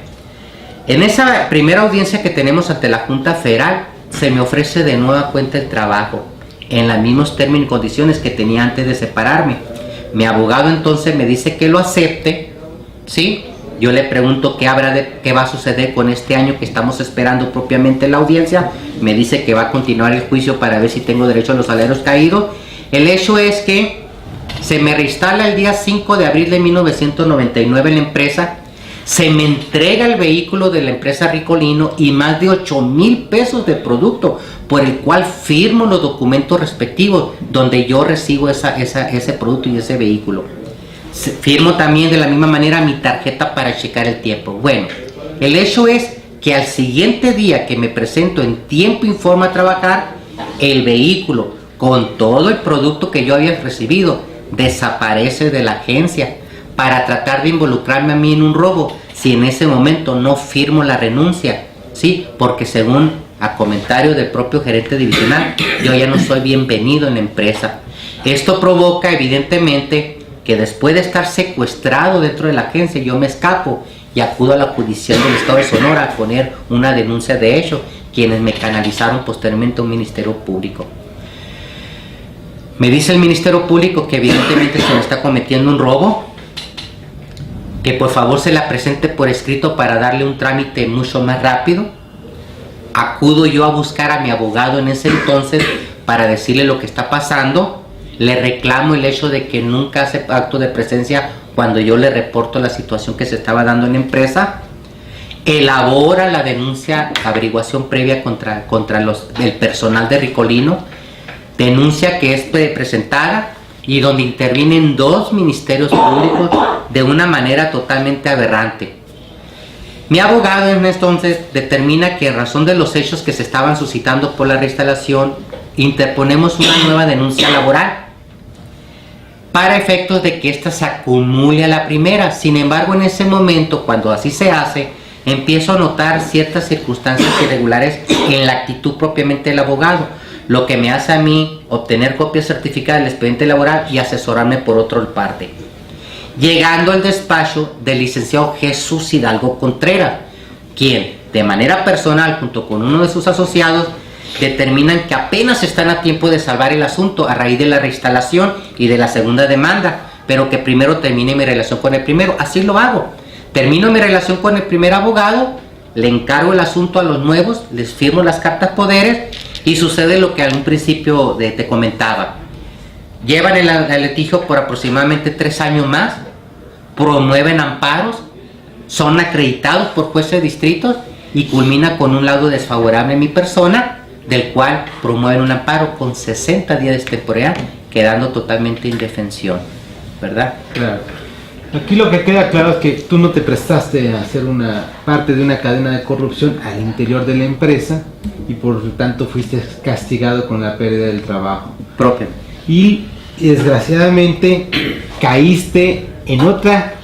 en esa primera audiencia que tenemos ante la Junta Federal, se me ofrece de nueva cuenta el trabajo, en los mismos términos y condiciones que tenía antes de separarme. Mi abogado entonces me dice que lo acepte, ¿sí? Yo le pregunto qué va a suceder con este año que estamos esperando propiamente la audiencia. Me dice que va a continuar el juicio para ver si tengo derecho a los salarios caídos. El hecho es que se me reinstala el día 5 de abril de 1999 en la empresa. Se me entrega el vehículo de la empresa Ricolino y más de 8,000 pesos de producto, por el cual firmo los documentos respectivos donde yo recibo ese producto y ese vehículo. Firmo también de la misma manera mi tarjeta para checar el tiempo. Bueno, el hecho es que al siguiente día que me presento en tiempo y forma a trabajar, el vehículo con todo el producto que yo había recibido desaparece de la agencia para tratar de involucrarme a mí en un robo, si en ese momento no firmo la renuncia, ¿sí? Porque según a comentario del propio gerente divisional, yo ya no soy bienvenido en la empresa. Esto provoca evidentemente que después de estar secuestrado dentro de la agencia, yo me escapo y acudo a la jurisdicción del estado de Sonora a poner una denuncia de hecho, quienes me canalizaron posteriormente a un ministerio público. Me dice el ministerio público que evidentemente se me está cometiendo un robo, que por favor se la presente por escrito para darle un trámite mucho más rápido. Acudo yo a buscar a mi abogado en ese entonces para decirle lo que está pasando. Le reclamo el hecho de que nunca hace acto de presencia cuando yo le reporto la situación que se estaba dando en la empresa. Elabora la denuncia, averiguación previa contra el personal de Ricolino, denuncia que es presentada y donde intervienen 2 ministerios públicos de una manera totalmente aberrante. Mi abogado en entonces determina que en razón de los hechos que se estaban suscitando por la reinstalación, interponemos una nueva denuncia laboral para efectos de que ésta se acumule a la primera. Sin embargo, en ese momento, cuando así se hace, empiezo a notar ciertas circunstancias irregulares en la actitud propiamente del abogado, lo que me hace a mí obtener copia certificada del expediente laboral y asesorarme por otra parte. Llegando al despacho del licenciado Jesús Hidalgo Contreras, quien de manera personal junto con uno de sus asociados determinan que apenas están a tiempo de salvar el asunto a raíz de la reinstalación y de la segunda demanda, pero que primero termine mi relación con el primero. Así lo hago. Termino mi relación con el primer abogado, le encargo el asunto a los nuevos, les firmo las cartas poderes y sucede lo que al principio te comentaba. Llevan el litigio por aproximadamente 3 años más, promueven amparos, son acreditados por jueces de distritos y culmina con un laudo desfavorable en mi persona, del cual promueven un amparo con 60 días de extemporaneidad, quedando totalmente indefensión, ¿verdad? Claro. Aquí lo que queda claro es que tú no te prestaste a ser una parte de una cadena de corrupción al interior de la empresa y por lo tanto fuiste castigado con la pérdida del trabajo Propio. y desgraciadamente caíste en otra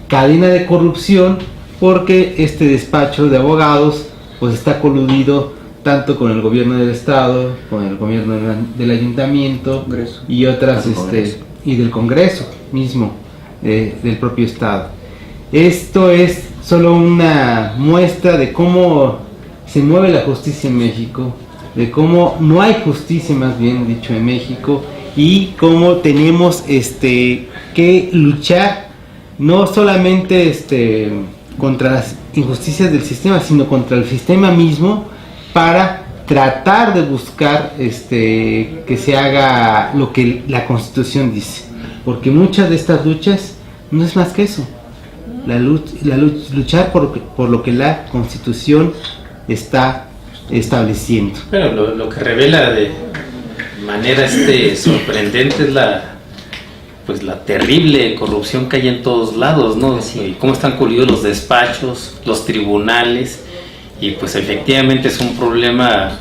cadena de corrupción porque este despacho de abogados pues está coludido tanto con el gobierno del estado, con el gobierno del ayuntamiento Congreso. Y otras Congreso. Y del Congreso mismo del propio estado. Esto es solo una muestra de cómo se mueve la justicia en México, de cómo no hay justicia, más bien dicho, en México, y cómo tenemos que luchar no solamente contra las injusticias del sistema, sino contra el sistema mismo para tratar de buscar que se haga lo que la Constitución dice, porque muchas de estas luchas no es más que eso, luchar por lo que la Constitución está estableciendo. Pero lo que revela de manera sorprendente es la terrible corrupción que hay en todos lados, ¿no? Y cómo están coludidos los despachos, los tribunales, y pues efectivamente es un problema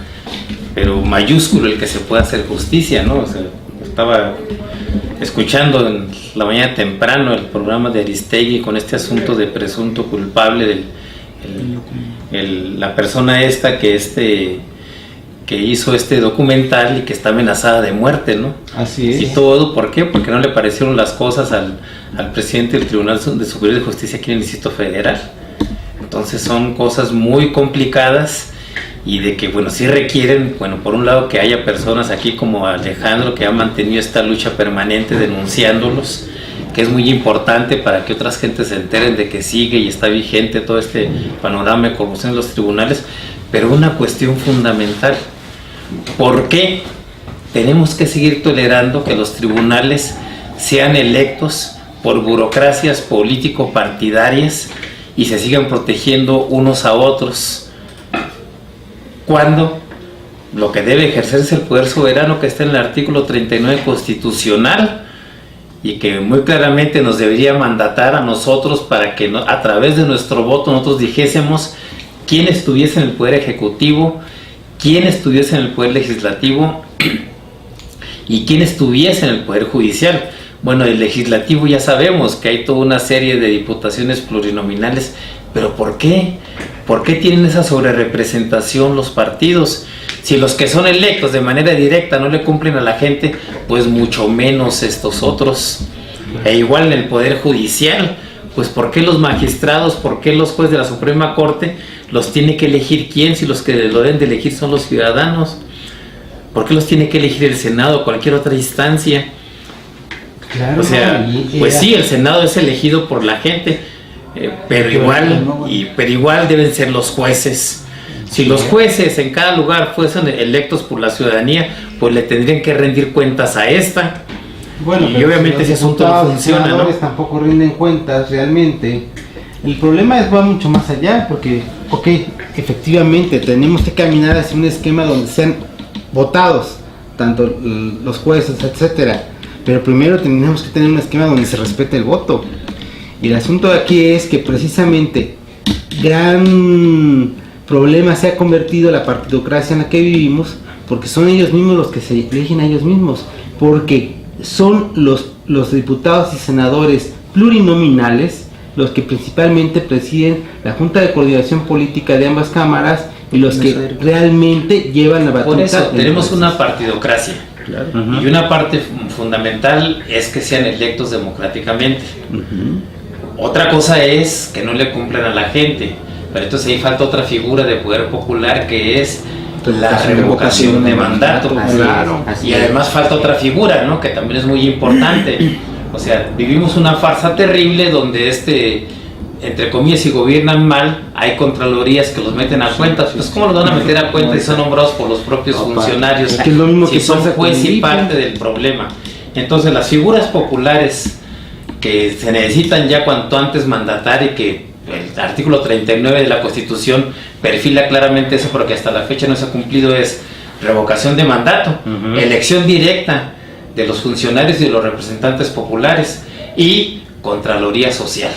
pero mayúsculo el que se pueda hacer justicia, ¿no? O sea, estaba escuchando en la mañana temprano el programa de Aristegui con este asunto de presunto culpable la persona esta que hizo este documental y que está amenazada de muerte, ¿no? Así es. Y todo, ¿por qué? Porque no le parecieron las cosas al presidente del Tribunal Superior de Justicia aquí en el Distrito Federal. Entonces son cosas muy complicadas y de que, bueno, sí requieren, bueno, por un lado que haya personas aquí como Alejandro que ha mantenido esta lucha permanente denunciándolos, que es muy importante para que otras gentes se enteren de que sigue y está vigente todo este panorama de corrupción en los tribunales, pero una cuestión fundamental: ¿por qué tenemos que seguir tolerando que los tribunales sean electos por burocracias político-partidarias y se sigan protegiendo unos a otros, cuando lo que debe ejercerse es el poder soberano que está en el artículo 39 constitucional y que muy claramente nos debería mandatar a nosotros para que a través de nuestro voto nosotros dijésemos quién estuviese en el poder ejecutivo, quién estuviese en el poder legislativo y quién estuviese en el poder judicial? Bueno, el legislativo ya sabemos que hay toda una serie de diputaciones plurinominales, pero ¿por qué? ¿Por qué tienen esa sobrerepresentación los partidos? Si los que son electos de manera directa no le cumplen a la gente, pues mucho menos estos otros. E igual en el Poder Judicial, pues ¿por qué los magistrados, por qué los jueces de la Suprema Corte los tiene que elegir quién, si los que lo deben de elegir son los ciudadanos? ¿Por qué los tiene que elegir el Senado o cualquier otra instancia? Claro, o sea, pues sí, el Senado es elegido por la gente, pero igual deben ser los jueces. Si los jueces en cada lugar fuesen electos por la ciudadanía, pues le tendrían que rendir cuentas a esta. Bueno, y obviamente ese asunto no funciona, ¿no? Tampoco rinden cuentas realmente. El problema va mucho más allá, porque, efectivamente tenemos que caminar hacia un esquema donde sean votados tanto los jueces, etcétera. Pero primero tenemos que tener un esquema donde se respete el voto. Y el asunto de aquí es que precisamente gran problema se ha convertido la partidocracia en la que vivimos, porque son ellos mismos los que se eligen a ellos mismos, porque son los diputados y senadores plurinominales los que principalmente presiden la Junta de Coordinación Política de ambas cámaras y los que realmente llevan la batuta. Por eso tenemos una partidocracia. Claro. Uh-huh. Y una parte fundamental es que sean electos democráticamente. Uh-huh. Otra cosa es que no le cumplan a la gente, pero entonces ahí falta otra figura de poder popular que es la revocación de mandato. Claro. Y además falta otra figura, ¿no?, que también es muy importante. O sea, vivimos una farsa terrible donde entre comillas, si gobiernan mal, hay contralorías que los meten a cuentas. Pues ¿cómo los van a meter a cuentas si son nombrados por los propios funcionarios? Es que es lo mismo si que son juez y parte del problema. Entonces las figuras populares que se necesitan ya cuanto antes mandatar, y que el artículo 39 de la Constitución perfila claramente eso, porque hasta la fecha no se ha cumplido, es revocación de mandato, uh-huh, elección directa de los funcionarios y de los representantes populares y contraloría social.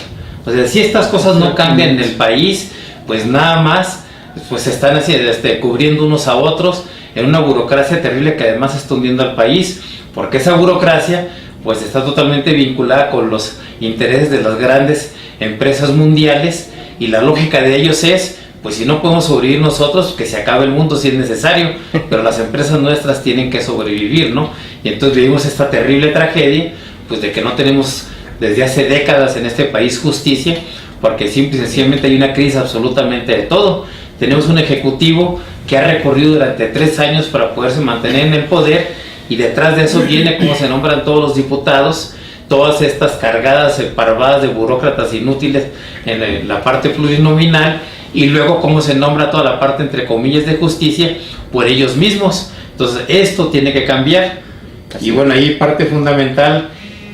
O sea, si estas cosas no cambian en el país, pues nada más pues se están así, cubriendo unos a otros en una burocracia terrible que además está hundiendo al país, porque esa burocracia pues está totalmente vinculada con los intereses de las grandes empresas mundiales, y la lógica de ellos es, pues si no podemos sobrevivir nosotros, que se acabe el mundo si es necesario, pero las empresas nuestras tienen que sobrevivir, ¿no? Y entonces vivimos esta terrible tragedia, pues de que no tenemos desde hace décadas en este país justicia, porque simple y sencillamente hay una crisis absolutamente de todo. Tenemos un ejecutivo que ha recorrido durante 3 años para poderse mantener en el poder, y detrás de eso viene cómo se nombran todos los diputados, todas estas cargadas, parvadas de burócratas inútiles en la parte plurinominal, y luego cómo se nombra toda la parte entre comillas de justicia por ellos mismos. Entonces esto tiene que cambiar. Y bueno, ahí parte fundamental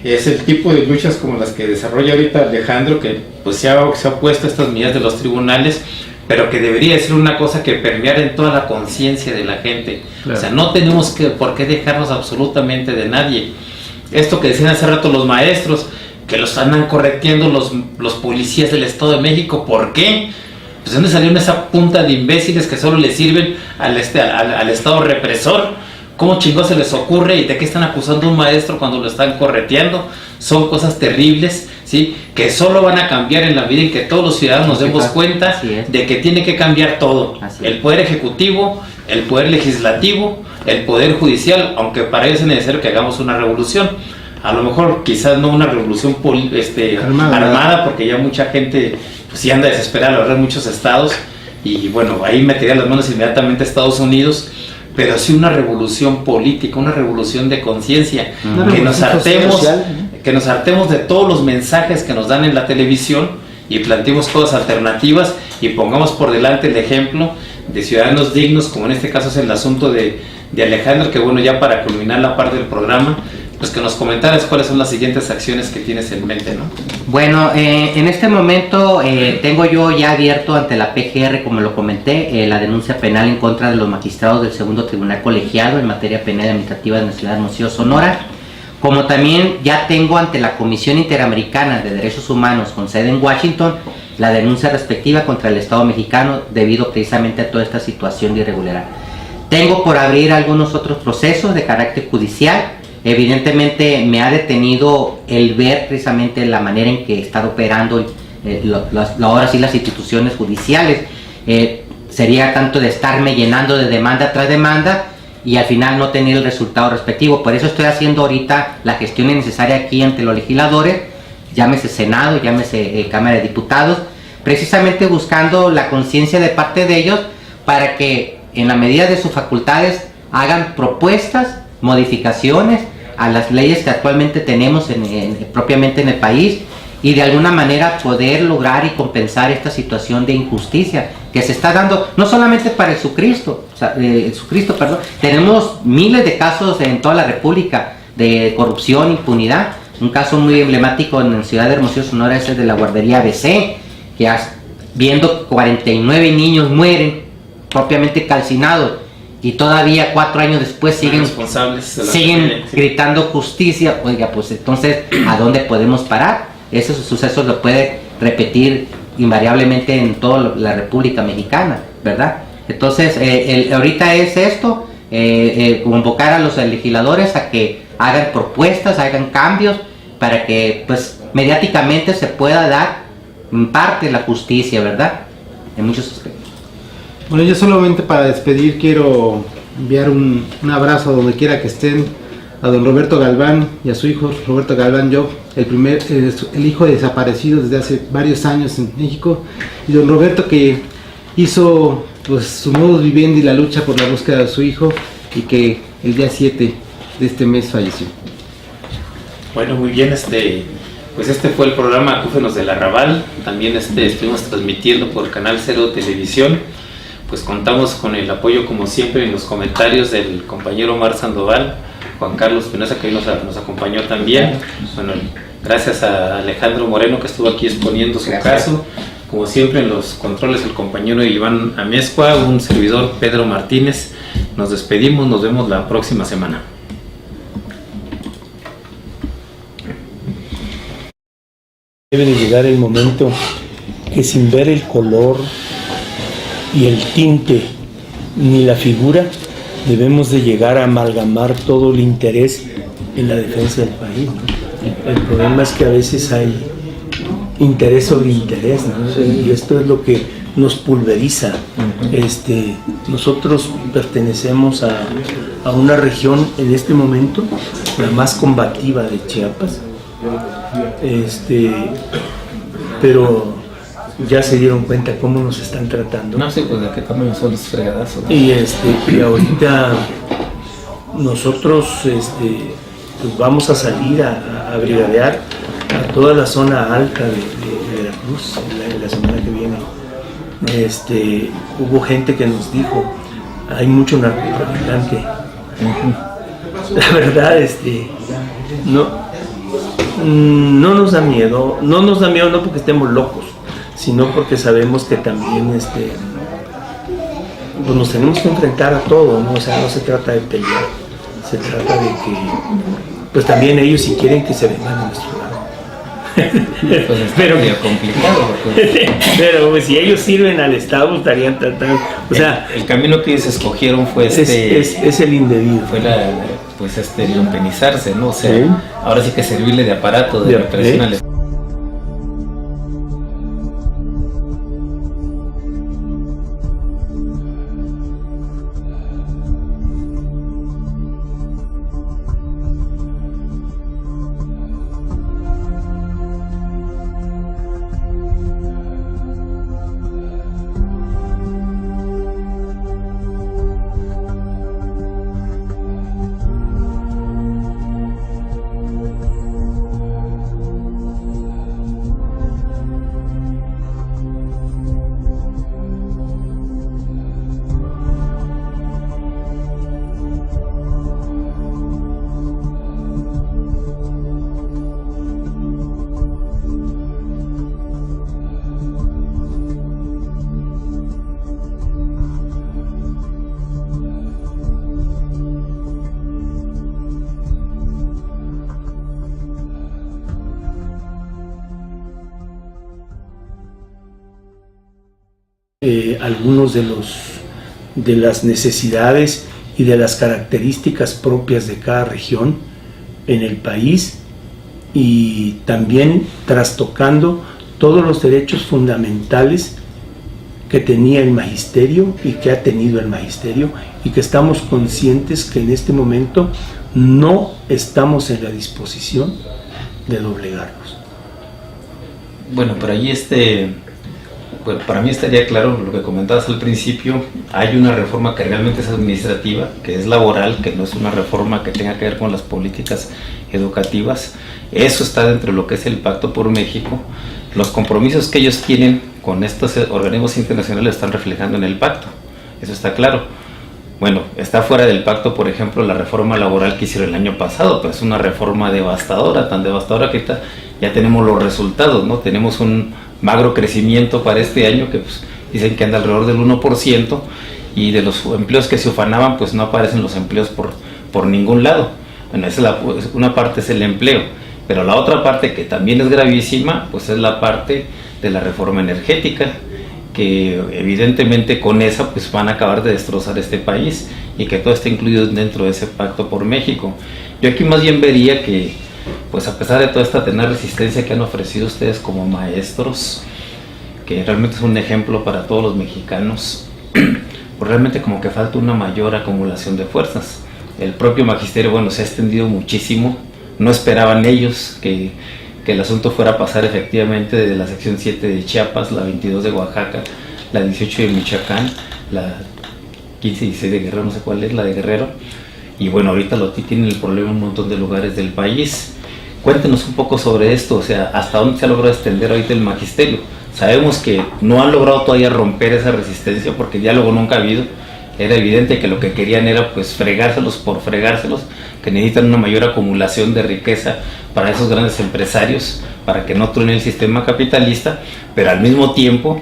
es el tipo de luchas como las que desarrolla ahorita Alejandro, que pues se ha opuesto a estas medidas de los tribunales, pero que debería ser una cosa que permeara en toda la conciencia de la gente. Claro. O sea, no tenemos por qué dejarnos absolutamente de nadie. Esto que decían hace rato los maestros, que los andan correteando los policías del Estado de México, ¿por qué? Pues ¿dónde salieron esa punta de imbéciles que solo le sirven al Estado represor? ¿Cómo chingón se les ocurre y de qué están acusando a un maestro cuando lo están correteando? Son cosas terribles, ¿sí? Que solo van a cambiar en la vida en que todos los ciudadanos nos demos cuenta de que tiene que cambiar todo. El poder ejecutivo, el poder legislativo, el poder judicial, aunque para eso es necesario que hagamos una revolución. A lo mejor quizás no una revolución armada, porque ya mucha gente pues sí anda desesperada, la verdad, en muchos estados, y bueno, ahí metería las manos inmediatamente a Estados Unidos, pero sí una revolución política, una revolución de conciencia, que nos hartemos de todos los mensajes que nos dan en la televisión y planteemos cosas alternativas y pongamos por delante el ejemplo de ciudadanos dignos, como en este caso es el asunto de Alejandro, que bueno, ya para culminar la parte del programa, pues que nos comentaras cuáles son las siguientes acciones que tienes en mente, ¿no? Bueno, en este momento tengo yo ya abierto ante la PGR, como lo comenté, la denuncia penal en contra de los magistrados del segundo tribunal colegiado en materia penal y administrativa de la ciudad de Hermosillo, Sonora, como también ya tengo ante la Comisión Interamericana de Derechos Humanos con sede en Washington la denuncia respectiva contra el Estado mexicano debido precisamente a toda esta situación de irregularidad. Tengo por abrir algunos otros procesos de carácter judicial. Evidentemente me ha detenido el ver precisamente la manera en que están operando ahora sí las instituciones judiciales. Sería tanto de estarme llenando de demanda tras demanda y al final no tener el resultado respectivo. Por eso estoy haciendo ahorita la gestión necesaria aquí ante los legisladores, llámese Senado, llámese Cámara de Diputados, precisamente buscando la conciencia de parte de ellos para que en la medida de sus facultades hagan propuestas, modificaciones a las leyes que actualmente tenemos propiamente en el país y de alguna manera poder lograr y compensar esta situación de injusticia que se está dando no solamente para el Jesucristo, tenemos miles de casos en toda la República de corrupción, impunidad. Un caso muy emblemático en la ciudad de Hermosillo, Sonora, es el de la guardería ABC, que viendo 49 niños mueren propiamente calcinados y todavía 4 años después siguen gritando justicia. Oiga, pues entonces, ¿a dónde podemos parar? Esos sucesos lo puede repetir invariablemente en toda la República Mexicana, ¿verdad? Entonces, ahorita es esto, convocar a los legisladores a que hagan propuestas, hagan cambios, para que pues mediáticamente se pueda dar en parte la justicia, ¿verdad? En muchos aspectos. Bueno, yo solamente para despedir quiero enviar un abrazo a donde quiera que estén, a don Roberto Galván y a su hijo Roberto Galván Job, el hijo desaparecido desde hace varios años en México, y don Roberto que hizo pues su modus vivendi y la lucha por la búsqueda de su hijo y que el día 7 de este mes falleció. Bueno, muy bien, pues este fue el programa Acúfenos del Arrabal. También estuvimos transmitiendo por Canal 0 Televisión. Pues contamos con el apoyo, como siempre, en los comentarios del compañero Omar Sandoval, Juan Carlos Pinoza, que hoy nos acompañó también. Bueno, gracias a Alejandro Moreno, que estuvo aquí exponiendo su caso. Como siempre, en los controles, el compañero Iván Amezcua, un servidor Pedro Martínez. Nos despedimos, nos vemos la próxima semana. Debe de llegar el momento que sin ver el color y el tinte ni la figura, debemos de llegar a amalgamar todo el interés en la defensa del país, ¿no? El problema es que a veces hay interés sobre interés, ¿no? Y esto es lo que nos pulveriza. Nosotros pertenecemos a una región en este momento, la más combativa de Chiapas, pero ya se dieron cuenta cómo nos están tratando. No sé, pues de qué tamaño son los fregadazos, ¿no? Y ahorita nosotros pues vamos a salir a brigadear a toda la zona alta de Veracruz la semana que viene. Hubo gente que nos dijo, hay mucho narcotraficante. La verdad, no nos da miedo, no porque estemos locos, sino porque sabemos que también pues nos tenemos que enfrentar a todo, ¿no? O sea, no se trata de pelear, se trata de que pues también ellos si quieren que se vengan a nuestro lado. Pues está pero, medio complicado. Pues. Pero pues, si ellos sirven al Estado, estarían tratando. O sea, el camino que ellos escogieron fue es el indebido. Fue lumpenizarse, ¿no? O sea, Sí. ahora sí que servirle de aparato, de represión al Estado. Algunos de las necesidades y de las características propias de cada región en el país, y también trastocando todos los derechos fundamentales que tenía el magisterio y que ha tenido el magisterio, y que estamos conscientes que en este momento no estamos en la disposición de doblegarlos. Bueno, pero allí bueno, para mí estaría claro lo que comentabas al principio. Hay una reforma que realmente es administrativa, que es laboral, que no es una reforma que tenga que ver con las políticas educativas. Eso está dentro de lo que es el Pacto por México. Los compromisos que ellos tienen con estos organismos internacionales están reflejando en el pacto, eso está claro. Bueno, está fuera del pacto, por ejemplo, la reforma laboral que hicieron el año pasado, pero es una reforma devastadora, tan devastadora que ahorita ya tenemos los resultados, ¿no? Tenemos un magro crecimiento para este año que pues, dicen que anda alrededor del 1%, y de los empleos que se ufanaban, pues no aparecen los empleos por ningún lado. Bueno, una parte es el empleo, pero la otra parte, que también es gravísima, pues es la parte de la reforma energética, que evidentemente con esa pues van a acabar de destrozar este país, y que todo está incluido dentro de ese Pacto por México. Yo aquí más bien vería que, pues a pesar de toda esta tenaz resistencia que han ofrecido ustedes como maestros, que realmente es un ejemplo para todos los mexicanos, pues realmente como que falta una mayor acumulación de fuerzas. El propio magisterio, bueno, se ha extendido muchísimo. No esperaban ellos que el asunto fuera a pasar efectivamente de la sección 7 de Chiapas, la 22 de Oaxaca, la 18 de Michoacán, la 15 y 16 de Guerrero, no sé cuál es, la de Guerrero. Y bueno, ahorita tienen el problema en un montón de lugares del país. Cuéntenos un poco sobre esto, o sea, hasta dónde se ha logrado extender ahorita el magisterio. Sabemos que no han logrado todavía romper esa resistencia, porque diálogo nunca ha habido. Era evidente que lo que querían era pues fregárselos por fregárselos, que necesitan una mayor acumulación de riqueza para esos grandes empresarios, para que no truene el sistema capitalista, pero al mismo tiempo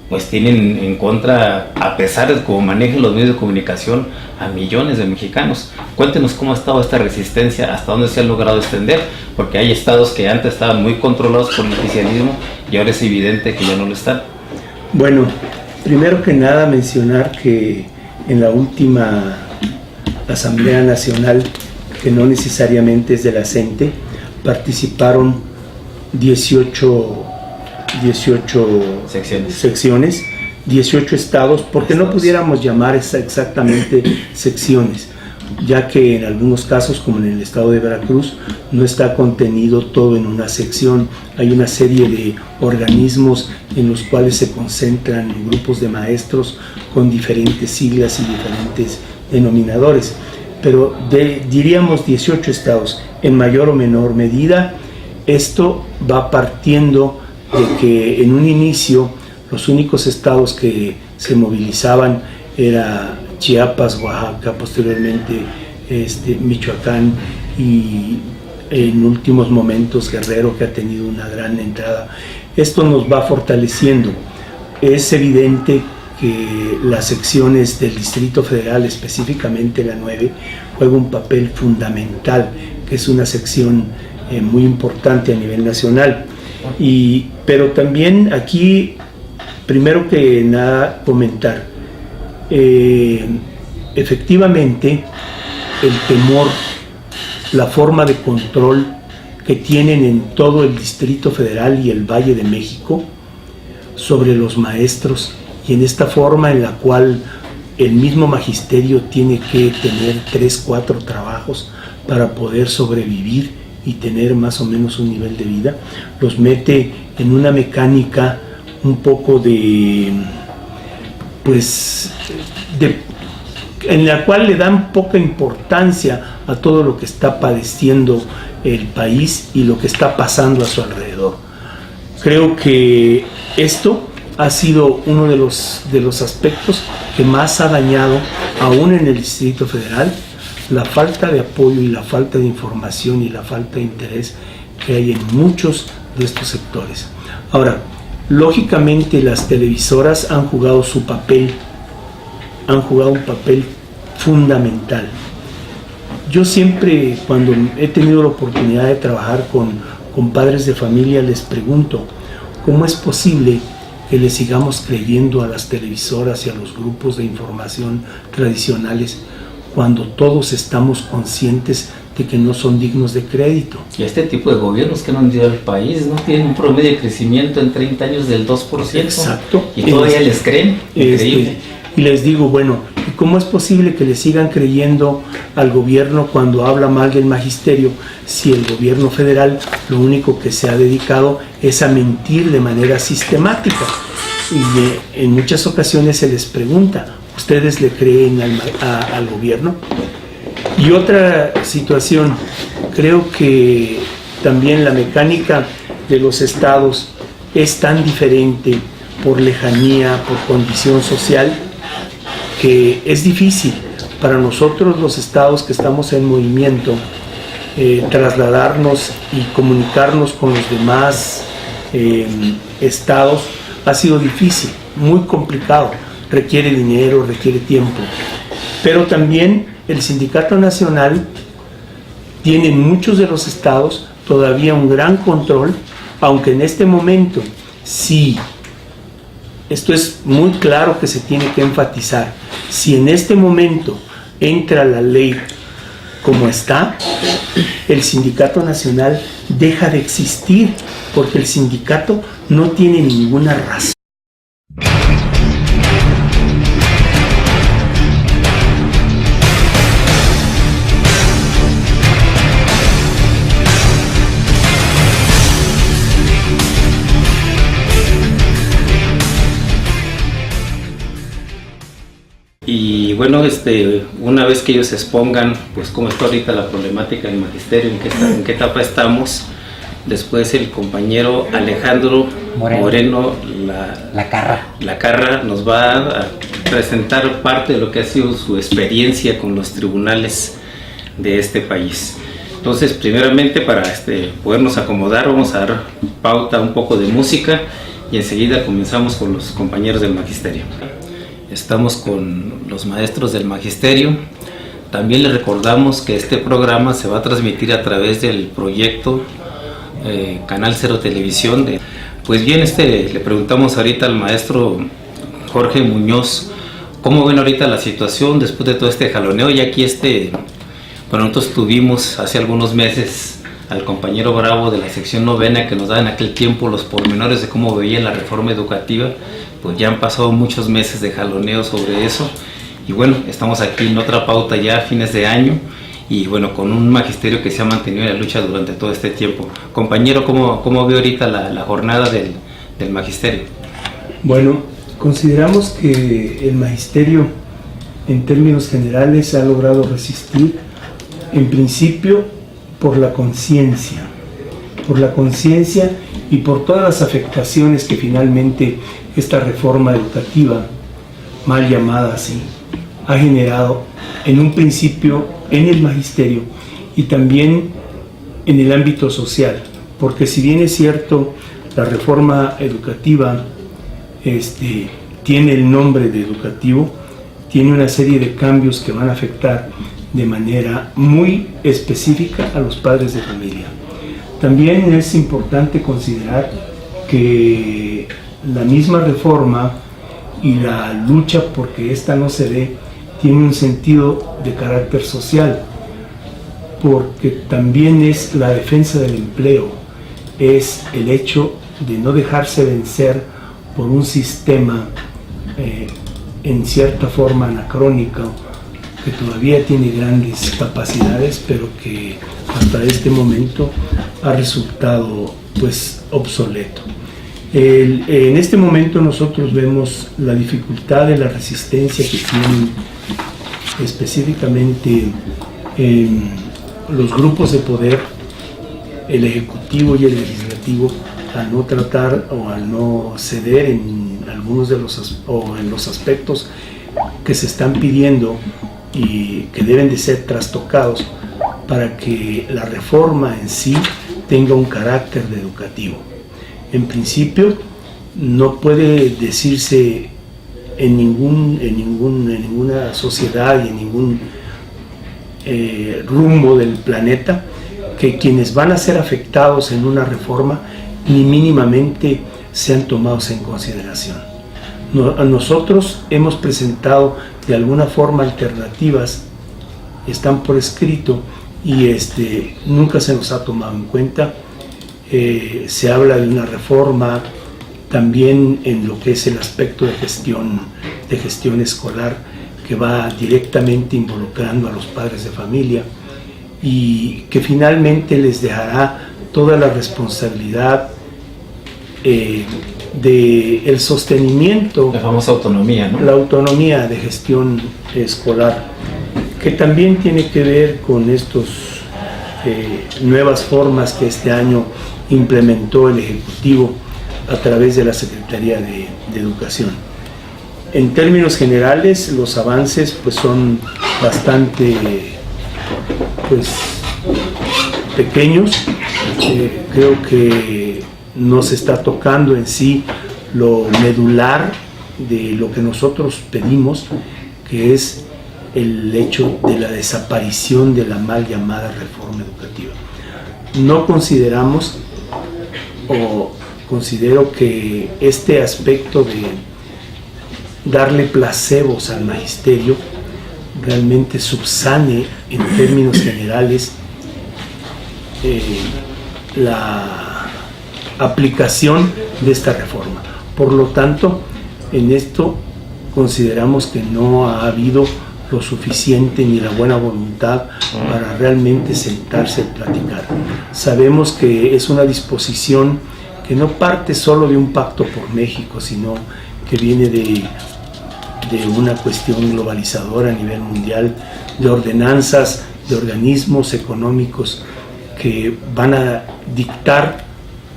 pues tienen en contra, a pesar de cómo manejan los medios de comunicación, a millones de mexicanos. Cuéntenos cómo ha estado esta resistencia, hasta dónde se ha logrado extender, porque hay estados que antes estaban muy controlados por el oficialismo y ahora es evidente que ya no lo están. Bueno, primero que nada mencionar que en la última Asamblea Nacional, que no necesariamente es de la CENTE, participaron 18 secciones, 18 estados, porque no pudiéramos llamar exactamente secciones, ya que en algunos casos, como en el estado de Veracruz, no está contenido todo en una sección. Hay una serie de organismos en los cuales se concentran grupos de maestros con diferentes siglas y diferentes denominadores, pero diríamos 18 estados, en mayor o menor medida. Esto va partiendo de que en un inicio los únicos estados que se movilizaban era Chiapas, Oaxaca, posteriormente Michoacán, y en últimos momentos Guerrero, que ha tenido una gran entrada. Esto nos va fortaleciendo. Es evidente que las secciones del Distrito Federal, específicamente la 9, juega un papel fundamental, que es una sección muy importante a nivel nacional. Pero también aquí, primero que nada, comentar, efectivamente, el temor, la forma de control que tienen en todo el Distrito Federal y el Valle de México sobre los maestros, y en esta forma en la cual el mismo magisterio tiene que tener 3, 4 trabajos para poder sobrevivir y tener más o menos un nivel de vida, los mete en una mecánica un poco en la cual le dan poca importancia a todo lo que está padeciendo el país y lo que está pasando a su alrededor. Creo que esto ha sido uno de los aspectos que más ha dañado, aún en el Distrito Federal, la falta de apoyo y la falta de información y la falta de interés que hay en muchos de estos sectores. Ahora, lógicamente las televisoras han jugado su papel, han jugado un papel fundamental. Yo siempre, cuando he tenido la oportunidad de trabajar con padres de familia, les pregunto, ¿cómo es posible que le sigamos creyendo a las televisoras y a los grupos de información tradicionales cuando todos estamos conscientes de que no son dignos de crédito? Y este tipo de gobiernos que no han ido al país, ¿no? Tienen un promedio de crecimiento en 30 años del 2%. Exacto. Y todavía les creen. Increíble. Y les digo, bueno, ¿cómo es posible que le sigan creyendo al gobierno cuando habla mal del magisterio, si el gobierno federal lo único que se ha dedicado es a mentir de manera sistemática? Y en muchas ocasiones se les pregunta, ¿ustedes le creen al gobierno? Y otra situación, creo que también la mecánica de los estados es tan diferente por lejanía, por condición social, que es difícil para nosotros los estados que estamos en movimiento trasladarnos y comunicarnos con los demás estados. Ha sido difícil, muy complicado, requiere dinero, requiere tiempo, pero también el Sindicato Nacional tiene en muchos de los estados todavía un gran control, aunque en este momento sí, esto es muy claro que se tiene que enfatizar, si en este momento entra la ley como está, el Sindicato Nacional deja de existir, porque el sindicato no tiene ninguna razón. Y bueno, una vez que ellos expongan pues cómo está ahorita la problemática del magisterio, en qué etapa estamos, después el compañero Alejandro Moreno La Carra nos va a presentar parte de lo que ha sido su experiencia con los tribunales de este país. Entonces, primeramente, para podernos acomodar, vamos a dar pauta un poco de música y enseguida comenzamos con los compañeros del magisterio. Estamos con los maestros del magisterio. También les recordamos que este programa se va a transmitir a través del proyecto Canal 0 Televisión. Pues bien, le preguntamos ahorita al maestro Jorge Muñoz, ¿cómo ven ahorita la situación después de todo este jaloneo? Y aquí bueno, nosotros tuvimos hace algunos meses al compañero Bravo de la sección 9 que nos da en aquel tiempo los pormenores de cómo veía la reforma educativa. Pues ya han pasado muchos meses de jaloneo sobre eso, y bueno, estamos aquí en otra pauta ya a fines de año, y bueno, con un magisterio que se ha mantenido en la lucha durante todo este tiempo. Compañero, ¿cómo ve ahorita la jornada del magisterio? Bueno, consideramos que el magisterio en términos generales ha logrado resistir, en principio por la conciencia y por todas las afectaciones que finalmente esta reforma educativa, mal llamada así, ha generado en un principio en el magisterio y también en el ámbito social, porque si bien es cierto, la reforma educativa tiene el nombre de educativo, tiene una serie de cambios que van a afectar de manera muy específica a los padres de familia. También es importante considerar que la misma reforma y la lucha porque esta no se dé tiene un sentido de carácter social, porque también es la defensa del empleo, es el hecho de no dejarse vencer por un sistema en cierta forma anacrónico, que todavía tiene grandes capacidades, pero que hasta este momento ha resultado pues obsoleto. En este momento nosotros vemos la dificultad de la resistencia que tienen específicamente los grupos de poder, el ejecutivo y el legislativo, al no tratar o al no ceder en algunos de los aspectos que se están pidiendo y que deben de ser trastocados para que la reforma en sí tenga un carácter de educativo. En principio, no puede decirse en ninguna sociedad y en ningún rumbo del planeta que quienes van a ser afectados en una reforma ni mínimamente sean tomados en consideración. Nosotros hemos presentado de alguna forma alternativas, están por escrito y nunca se nos ha tomado en cuenta. Se habla de una reforma también en lo que es el aspecto de gestión escolar, que va directamente involucrando a los padres de familia y que finalmente les dejará toda la responsabilidad del sostenimiento, la famosa autonomía, ¿no? La autonomía de gestión escolar, que también tiene que ver con estas nuevas formas que este año implementó el Ejecutivo a través de la Secretaría de Educación. En términos generales, los avances pues son bastante pequeños. Creo que no se está tocando en sí lo medular de lo que nosotros pedimos, que es el hecho de la desaparición de la mal llamada reforma educativa. No consideramos o considero que este aspecto de darle placebos al magisterio realmente subsane en términos generales la aplicación de esta reforma. Por lo tanto, en esto consideramos que no ha habido lo suficiente ni la buena voluntad para realmente sentarse a platicar. Sabemos que es una disposición que no parte solo de un pacto por México, sino que viene de una cuestión globalizadora a nivel mundial, de ordenanzas, de organismos económicos que van a dictar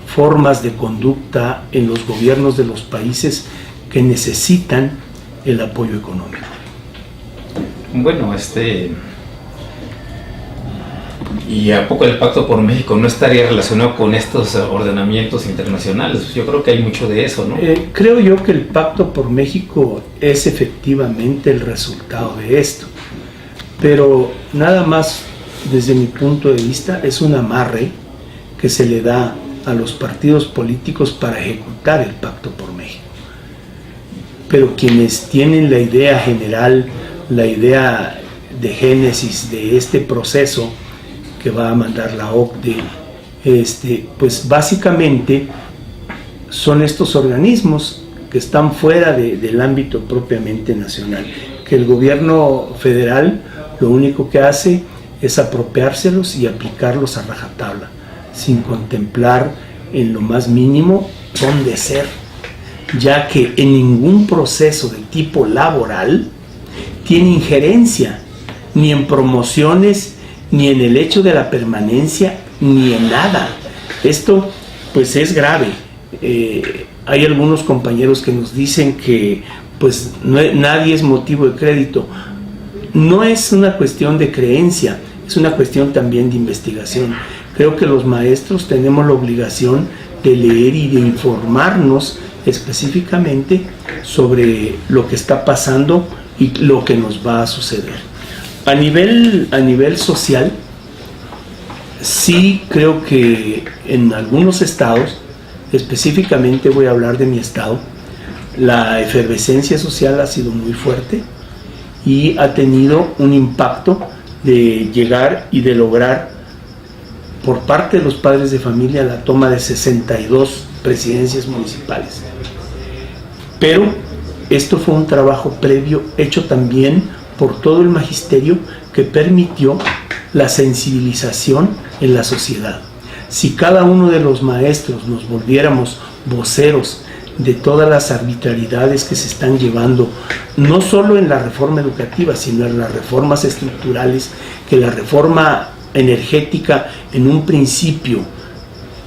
formas de conducta en los gobiernos de los países que necesitan el apoyo económico. Bueno, ¿y a poco el Pacto por México no estaría relacionado con estos ordenamientos internacionales? Yo creo que hay mucho de eso, ¿no? Creo yo que el Pacto por México es efectivamente el resultado de esto, pero nada más desde mi punto de vista es un amarre que se le da a los partidos políticos para ejecutar el Pacto por México. Pero quienes tienen la idea general, la idea de génesis de este proceso que va a mandar la OCDE, pues básicamente son estos organismos que están fuera del ámbito propiamente nacional, que el gobierno federal lo único que hace es apropiárselos y aplicarlos a rajatabla, sin contemplar en lo más mínimo dónde ser, ya que en ningún proceso de tipo laboral tiene injerencia, ni en promociones, ni en el hecho de la permanencia, ni en nada. Esto pues es grave. Hay algunos compañeros que nos dicen que pues nadie es motivo de crédito. No es una cuestión de creencia, es una cuestión también de investigación. Creo que los maestros tenemos la obligación de leer y de informarnos específicamente sobre lo que está pasando y lo que nos va a suceder. A nivel social, Sí creo que en algunos estados, específicamente voy a hablar de mi estado, la efervescencia social ha sido muy fuerte y ha tenido un impacto de llegar y de lograr por parte de los padres de familia la toma de 62 presidencias municipales. Pero esto fue un trabajo previo hecho también por todo el magisterio que permitió la sensibilización en la sociedad. Si cada uno de los maestros nos volviéramos voceros de todas las arbitrariedades que se están llevando, no solo en la reforma educativa, sino en las reformas estructurales, que la reforma energética en un principio,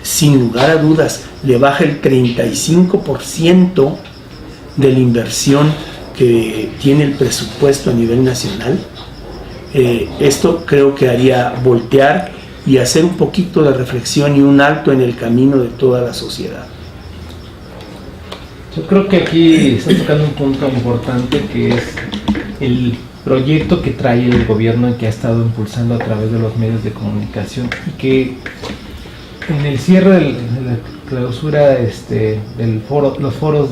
sin lugar a dudas, le baja el 35% de la inversión que tiene el presupuesto a nivel nacional, esto creo que haría voltear y hacer un poquito de reflexión y un alto en el camino de toda la sociedad. Yo creo que aquí está tocando un punto importante, que es el proyecto que trae el gobierno y que ha estado impulsando a través de los medios de comunicación, y que en el cierre de la clausura del foro, los foros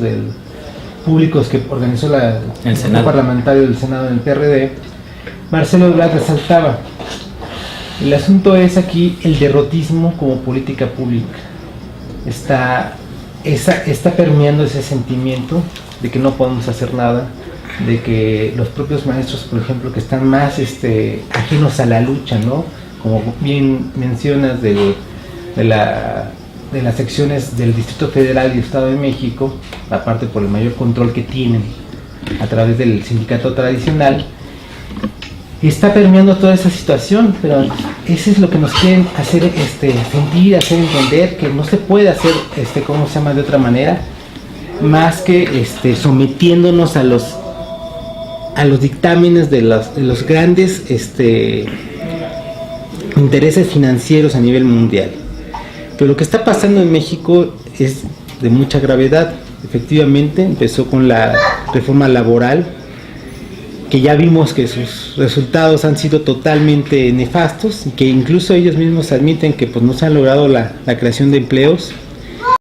públicos que organizó el Senado parlamentario del Senado del PRD, Marcelo Ebrard resaltaba: el asunto es aquí el derrotismo como política pública. Está permeando ese sentimiento de que no podemos hacer nada, de que los propios maestros, por ejemplo, que están más ajenos a la lucha, ¿no? Como bien mencionas de las secciones del Distrito Federal y Estado de México, aparte por el mayor control que tienen a través del sindicato tradicional, está permeando toda esa situación, pero eso es lo que nos quieren hacer sentir, hacer entender que no se puede hacer, de otra manera, más que sometiéndonos a los dictámenes de los grandes intereses financieros a nivel mundial. Pero lo que está pasando en México es de mucha gravedad. Efectivamente, empezó con la reforma laboral, que ya vimos que sus resultados han sido totalmente nefastos y que incluso ellos mismos admiten que pues no se ha logrado la creación de empleos.